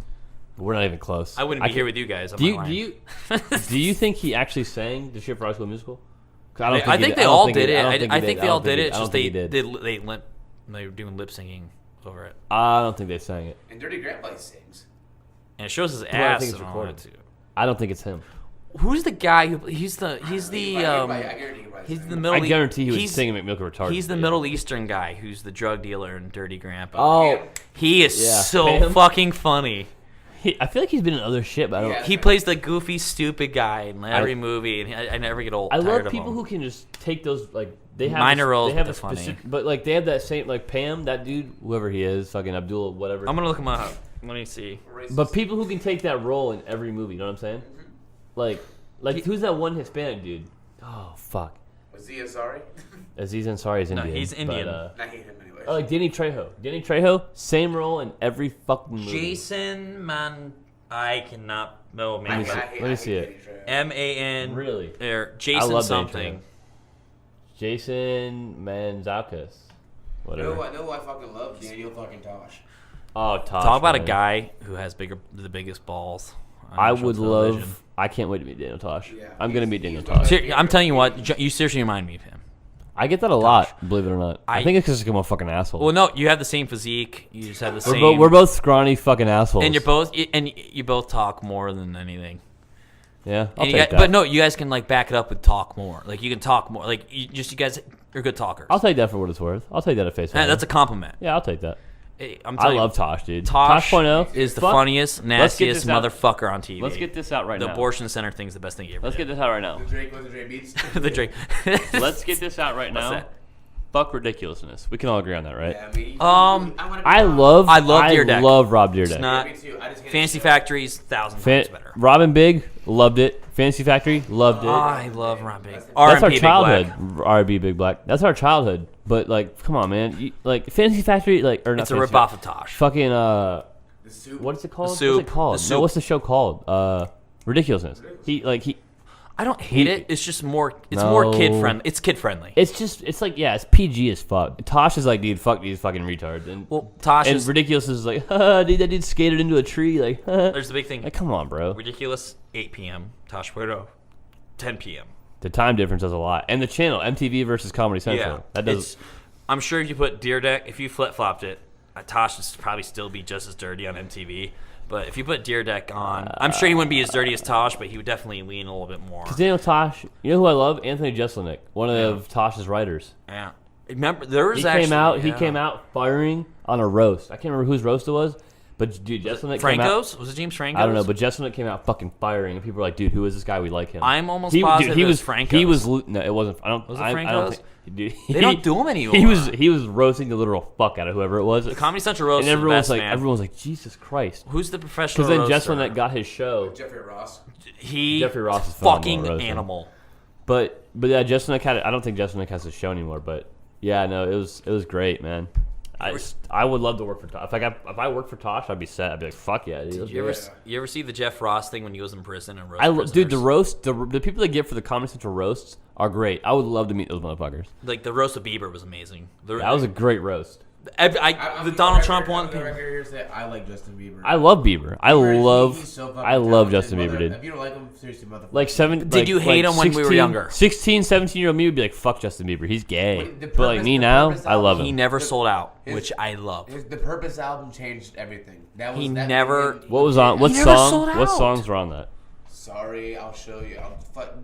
We're not even close. I wouldn't be here with you guys. I'm Do not you lying. do you think he actually sang the shit for High School Musical? 'Cause I think they all did it. I think they all did it. It's I don't just think they he did. they were doing lip singing over it, I don't think they sang it. And Dirty Grandpa sings. and it shows his I ass. think it's and all recorded. that, too. I don't think it's him. Who's the guy who he's the I guarantee you probably he's sang the it. Middle I guarantee he was he's- singing McMilk retarded. He's the yeah. Middle Eastern guy who's the drug dealer in Dirty Grandpa. Oh, He is Yeah. so Pam? fucking funny. I feel like he's been in other shit, but I don't. Yeah. He plays the goofy, stupid guy in every movie, and I never get old. I tired love of people him. who can just take those like they have Minor a, roles, They have but a they're funny. specific, but like they have that same like Pam, that dude, whoever he is, fucking Abdul, whatever. I'm gonna look him up. Let me see. Racist. But people who can take that role in every movie, you know what I'm saying? Like who's that one Hispanic dude? Oh fuck, Was he Ansari? Aziz Ansari is No, Indian. he's Indian. But, I hate him anyway. oh, like Danny Trejo. Danny Trejo, same role in every fucking movie. Jason Man. I cannot. No I man. hate- I hate- let me I see hate it. Danny Trejo. MAN. Really? Or I Jason love Danny something. Trejo. Jason Mantzoukas. Whatever. I know who I fucking love? Daniel fucking Tosh. Oh, Tosh. Talk about a man. guy who has the biggest balls. on I national would television. love. I can't wait to meet Daniel Tosh. Yeah, I'm gonna he's- meet Daniel he's one of Tosh. my Ser- I'm telling you what, you seriously remind me of him. I get that a lot, believe it or not. I I- think it's because I'm a fucking asshole. Well, no, you have the same physique. You just have the same. we're both scrawny fucking assholes. and you both talk more than anything. Yeah, I'll And take that. but no, you guys can like back it up with talk more. Like you can talk more. Like you guys are good talkers. I'll take that for what it's worth. I'll take that at face value. That's a compliment. Yeah, I'll take that. I'm I telling love you, Tosh, dude. Tosh 0 is the Fuck. funniest, Let's get nastiest this out. motherfucker on TV. Let's get this out right the now. abortion center thing's the best thing you ever Let's did. get this out right now. The Drake with the Drake beats. the Drake. Let's get this out right What's now. that? Fuck ridiculousness. We can all agree on that, right? Yeah, I mean, I love Deerdeck. love Rob Deerdeck. It's not Me too. I just hate Fantasy his show. Factory's 1,000 Fan- times better. Robin Big loved it. Fantasy Factory loved it. I love Ron Big. That's our R&B Big childhood. Black. R&B Big Black. That's our childhood. But like, come on, man. Like Fantasy Factory, like or not. It's a Fantasy ripoff of Tosh. Fucking The soup. what is it called? Soup. What's it called? The No, Soup. what's the show called? Ridiculousness. He. I don't hate it. It's just more. It's more No. kid friendly. It's kid friendly. It's like it's PG as fuck. Tosh is like, dude, fuck these fucking retards. And Well, Tosh and is. Ridiculous is like, dude, that dude skated into a tree. Like, There's the big thing. like, come on, bro. Ridiculous. 8 p.m. Tosh Puerto. 10 p.m. The time difference does a lot. And the channel, MTV versus Comedy Central. Yeah, That does. I'm sure if you put Deer Deck, if you flip flopped it, Tosh would probably still be just as dirty on MTV. But if you put Deer Deck on, I'm sure he wouldn't be as dirty as Tosh, but he would definitely lean a little bit more. Daniel Tosh, you know who I love? Anthony Jeselnik, one of Tosh's writers. Yeah. Remember, there was He actually came out. He yeah. came out firing on a roast. I can't remember whose roast it was, but dude, Jeselnik came out. Franco's? Was it James Franco's? I don't know, but Jeselnik came out fucking firing, and people were like, "Dude, who is this guy? We like him." I'm almost positive he it was was Franco's. He was no, it wasn't. I don't. Was it I don't Franco's? think, dude, They don't do 'em anymore. He was roasting the literal fuck out of whoever it was. The Comedy Central roast and is the everyone best, was like, man. everyone was like, Jesus Christ. Who's the professional Because then roaster? Jeselnik got his show, Jeffrey Ross. He Jeffrey Ross is phenomenal fucking roaster. animal. but yeah, Jeselnik had. I don't think Jeselnik has a show anymore, but yeah, no, it was great, man. I would love to work for Tosh. If I worked for Tosh, I'd be set. I'd be like, fuck yeah, dude. let's You do ever, it. you ever see the Jeff Ross thing when he was in prison and roast Dude, the prisoners? roast, the people that get for the Comedy Central roasts are great. I would love to meet those motherfuckers. Like the roast of Bieber was amazing. That was a great roast. The Donald Trump one. I like Justin Bieber. I love Bieber. I love Justin Bieber, dude. If you don't like him, seriously, motherfucker. Like seven. Did you hate him when we were younger? 16, 17-year-old me would be like, fuck Justin Bieber. He's gay. Wait, the But like purpose- me the now, purpose I love album- He him. never sold out, His- which I love. The Purpose album changed everything. That was He that never- fucking- What was on? What He never song? sold What out. songs were on that? Sorry, I'll show you.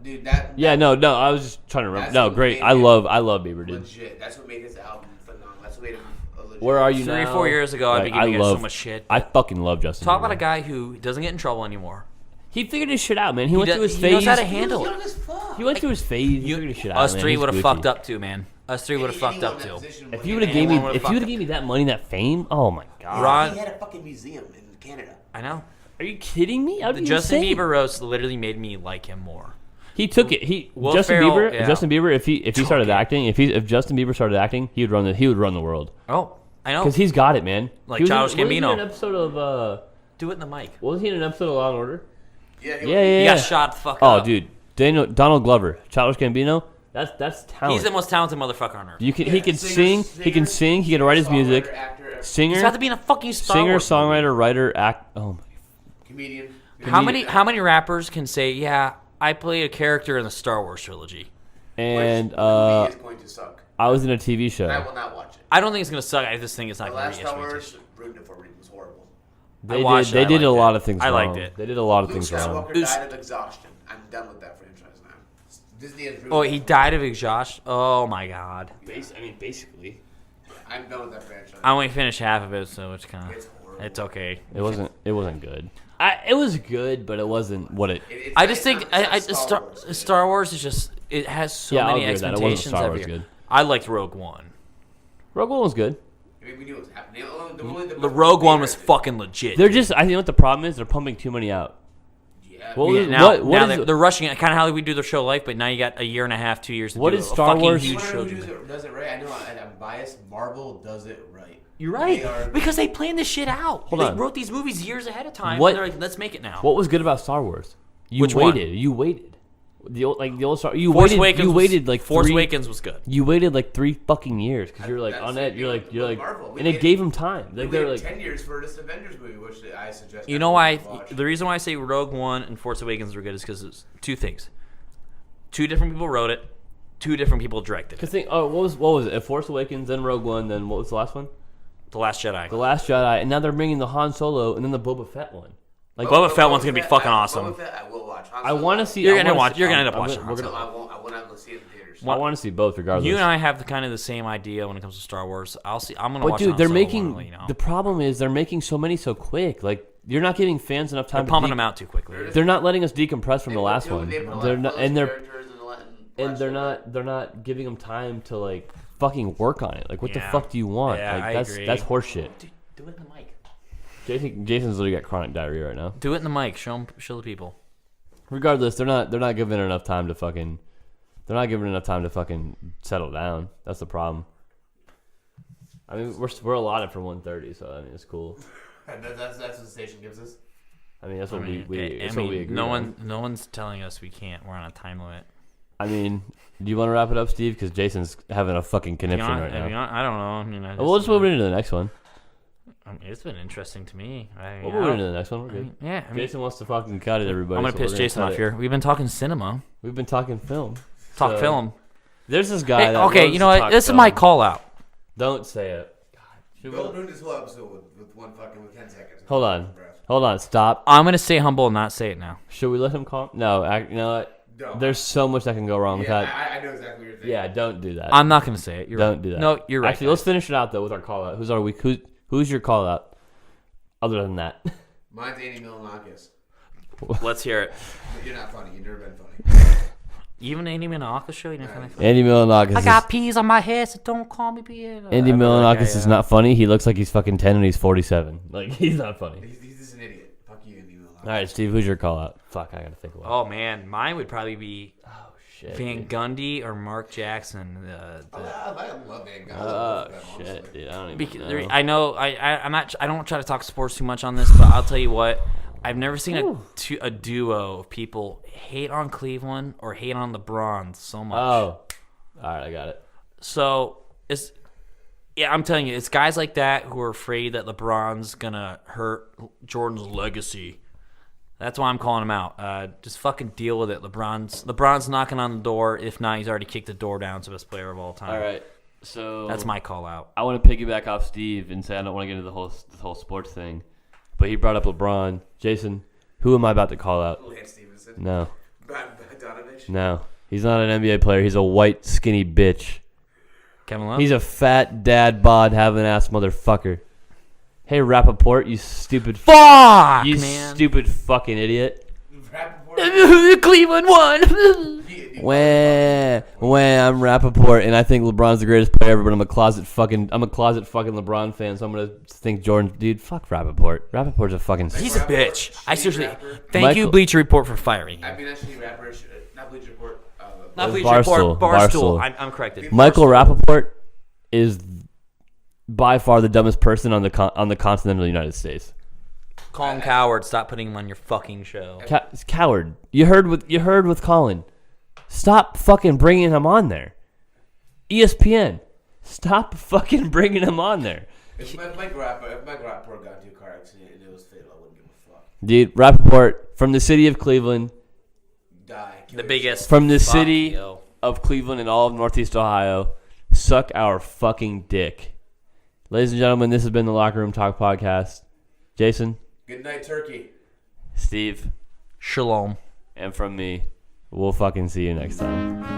Dude, that. Yeah, no. I was just trying to remember. That's No, what great. made I him love Bieber, dude. Legit. That's what made his album phenomenal. That's what made him a legit. Where are you 3 or now? 4 years ago, I'd be Like, giving you guys so love- much shit. I fucking love Justin. Talk Bieber. about a guy who doesn't get in trouble anymore. He figured his shit out, man. He went does- through his he phase. knows how to He was handle young it. as fuck. He went through his phase. He figured his shit out. Us man. three He's would have Gucci. fucked up too, man. Us three would have fucked up too. If you would have gave me, Anyone would've if you would fucked have gave me that money, that fame, oh my god. Ron- He had a fucking museum in Canada. I know. Are you kidding me? That'd The be Justin insane. Bieber roast literally made me like him more. He took it. Will Justin Ferrell, Bieber. yeah. Justin Bieber. If he started it. acting, if Justin Bieber started acting, he would run the world. Oh, I know. Because he's got it, man. Like He was Childish wasn't he in Gambino. an episode of Do it in the mic. wasn't he in an episode of Law and Order? Yeah, He got shot the fuck Oh, up. dude, Donald Glover, Childish Gambino. That's talent. He's the most talented motherfucker on earth. he can sing. He can sing. He can write his music. Singer, He's about to be in a fucking Star singer, Wars movie. songwriter, writer, act. Oh my. Comedian. How many rappers can say, yeah, I played a character in the Star Wars trilogy? And Which movie is going to suck. I was in a TV show. I will not watch it. I don't think it's gonna suck. I just think it's not The gonna last be Star Wars, ruined it for me. It was horrible. They watched did. They it. I did a liked lot it. of things. I wrong. liked it. They did a lot of Luke things wrong. Skywalker died of exhaustion. I'm done with that franchise now. Disney has ruined Oh, it he for me. died of exhaustion. Oh my god. Basically, I'm done with that franchise. I only finished half of it, so it's kind It's of horrible. it's okay. it wasn't. It wasn't good. It was good, but it wasn't what it. I just think Star Wars is just it has so Yeah, I'll many agree with that. It wasn't expectations Star every Wars year. good. I liked Rogue One. Rogue One was good. I mean, we knew what was happening. The Rogue One was fucking legit. They're just. I think what the problem is. They're pumping too many out. Yeah. What Yeah, was, now, what now is they're rushing it, kind of how we do the show Life, but now you got a year and a half, 2 years to What do is a Star fucking Wars- huge Who trilogy. does it right? I know I'm biased. Marvel does it right. You're right, They are- because they planned this shit out. Hold they on. wrote these movies years ahead of time. What- And they're like, let's make it now. What was good about Star Wars? You Which one? waited. You waited. The old Star. You Force waited. Awakens You was- waited like Force 3 Awakens was good. You waited like 3 fucking years because you're like That's on the it. same You're thing like you're with like, Marvel. We and it waited- gave them time. We Like they're waited like 10 years for this Avengers movie, which I suggest. You know why? everyone watch. The reason why I say Rogue One and Force Awakens were good is because it's two things. 2 different people wrote it. 2 different people directed it. Cause think, oh, what was it? Force Awakens, then Rogue One, then what was the last one? The Last Jedi. The Last Jedi, and now they're bringing the Han Solo and then the Boba Fett one. Like Boba Fett one's gonna be fucking awesome. Boba Fett, I will watch. I want to see. You're I gonna wanna watch- see- you're gonna end up I'm watching we're Han gonna- Solo. I want to go see it in theaters. I want to see both regardless. You and I have kind of the same idea when it comes to Star Wars. I'm gonna But watch. dude, Han they're Solo making. one, I'll let you know. The problem is they're making so many so quick. Like you're not giving fans enough time. They're pumping to them out too quickly. They're not letting us decompress from the last one. They're not, and they're and they're not giving them time to like fucking work on it. Like what the Yeah. fuck do you want? Yeah, like I that's agree. that's horseshit. Dude, do it in the mic. Jason's literally got chronic diarrhea right now. Do it in the mic. Show the people. Regardless, they're not giving it enough time to fucking. They're not giving it enough time to fucking settle down. That's the problem. I mean, we're allotted for 1:30, so I mean it's cool. That's what the station gives us. I mean that's what I that's mean, what we agree no on. no one's telling us we can't. We're on a time limit. I mean, do you want to wrap it up, Steve? Because Jason's having a fucking conniption right now. I don't know. I mean, We'll just move into the next one. I mean, it's been interesting to me. We'll move into the next one. We're good. Yeah, I mean, Jason wants to fucking cut it, everybody. I'm gonna so piss we're Jason cut off it. here. We've been talking cinema. We've been talking film. Talk So, film. There's this guy. Hey, that okay, loves you know to what? talk This is film. my call out. Don't say it. Don't ruin this whole episode with 10 seconds. Hold on. Stop. I'm gonna stay humble and not say it now. Should we let him call? No. You know what? Don't. There's so much that can go wrong with Yeah, that. I know exactly what you're thinking. Yeah, don't do that. I'm not gonna say it. You're Don't right. do that. No, you're right. Actually, let's finish it out though with our call out. Who's our week? Who's your call out? Other than that, Mine's Andy Milonakis. let's hear it. But you're not funny. You've never been funny. Even Andy Milonakis show, you never Andy Milonakis. I got peas on my head, so don't call me Pierre. Andy Milonakis is not funny. He looks like he's fucking 10 and he's 47. Like he's not funny. He's just an idiot. Fuck you, Andy Milonakis. All right, Steve, who's your call out? Fuck, I gotta think about it. Oh man, mine would probably be Shit. Van Gundy or Mark Jackson. I love Van Gogh. Oh shit, dude. I don't even Because know. I know I'm not. I don't try to talk sports too much on this, but I'll tell you what. I've never seen a duo of people hate on Cleveland or hate on LeBron so much. Oh, all right, I got it. So I'm telling you, it's guys like that who are afraid that LeBron's gonna hurt Jordan's legacy. That's why I'm calling him out. Just fucking deal with it. LeBron's knocking on the door. If not, he's already kicked the door down to best player of all time. All right, so That's my call out. I want to piggyback off Steve and say I don't want to get into the whole sports thing, but he brought up LeBron. Jason, who am I about to call out? Lance Stevenson. No, Bogdanovich. no, he's not an NBA player. He's a white skinny bitch. Kevin Love. He's a fat dad bod having ass motherfucker. Hey Rappaport, you stupid fuck, you man. stupid fucking idiot. Rappaport. Cleveland won. When I'm Rappaport and I think LeBron's the greatest player ever, but I'm a closet fucking LeBron fan, so I'm gonna think Jordan. Dude, fuck Rappaport. Rappaport's a fucking. He's a bitch. I seriously. rapper. Thank you, Michael- Bleacher Report, for firing him. I mean, actually, rapper, not Bleacher Report. Not Bleacher Barstool. Report. Barstool. Barstool. I'm corrected. Michael Rappaport is by far the dumbest person on the continental United States. Call him coward. Stop putting him on your fucking show. Coward. You heard with Colin. Stop fucking bringing him on there. ESPN. Stop fucking bringing him on there. If Mike Rappaport got into a car accident and it was fatal, I wouldn't give a fuck. Dude, Rappaport from the city of Cleveland. Die. The biggest. From the Fuck city you. of Cleveland and all of Northeast Ohio. Suck our fucking dick. Ladies and gentlemen, this has been the Locker Room Talk Podcast. Jason. Good night, Turkey. Steve. Shalom. And from me, we'll fucking see you next time.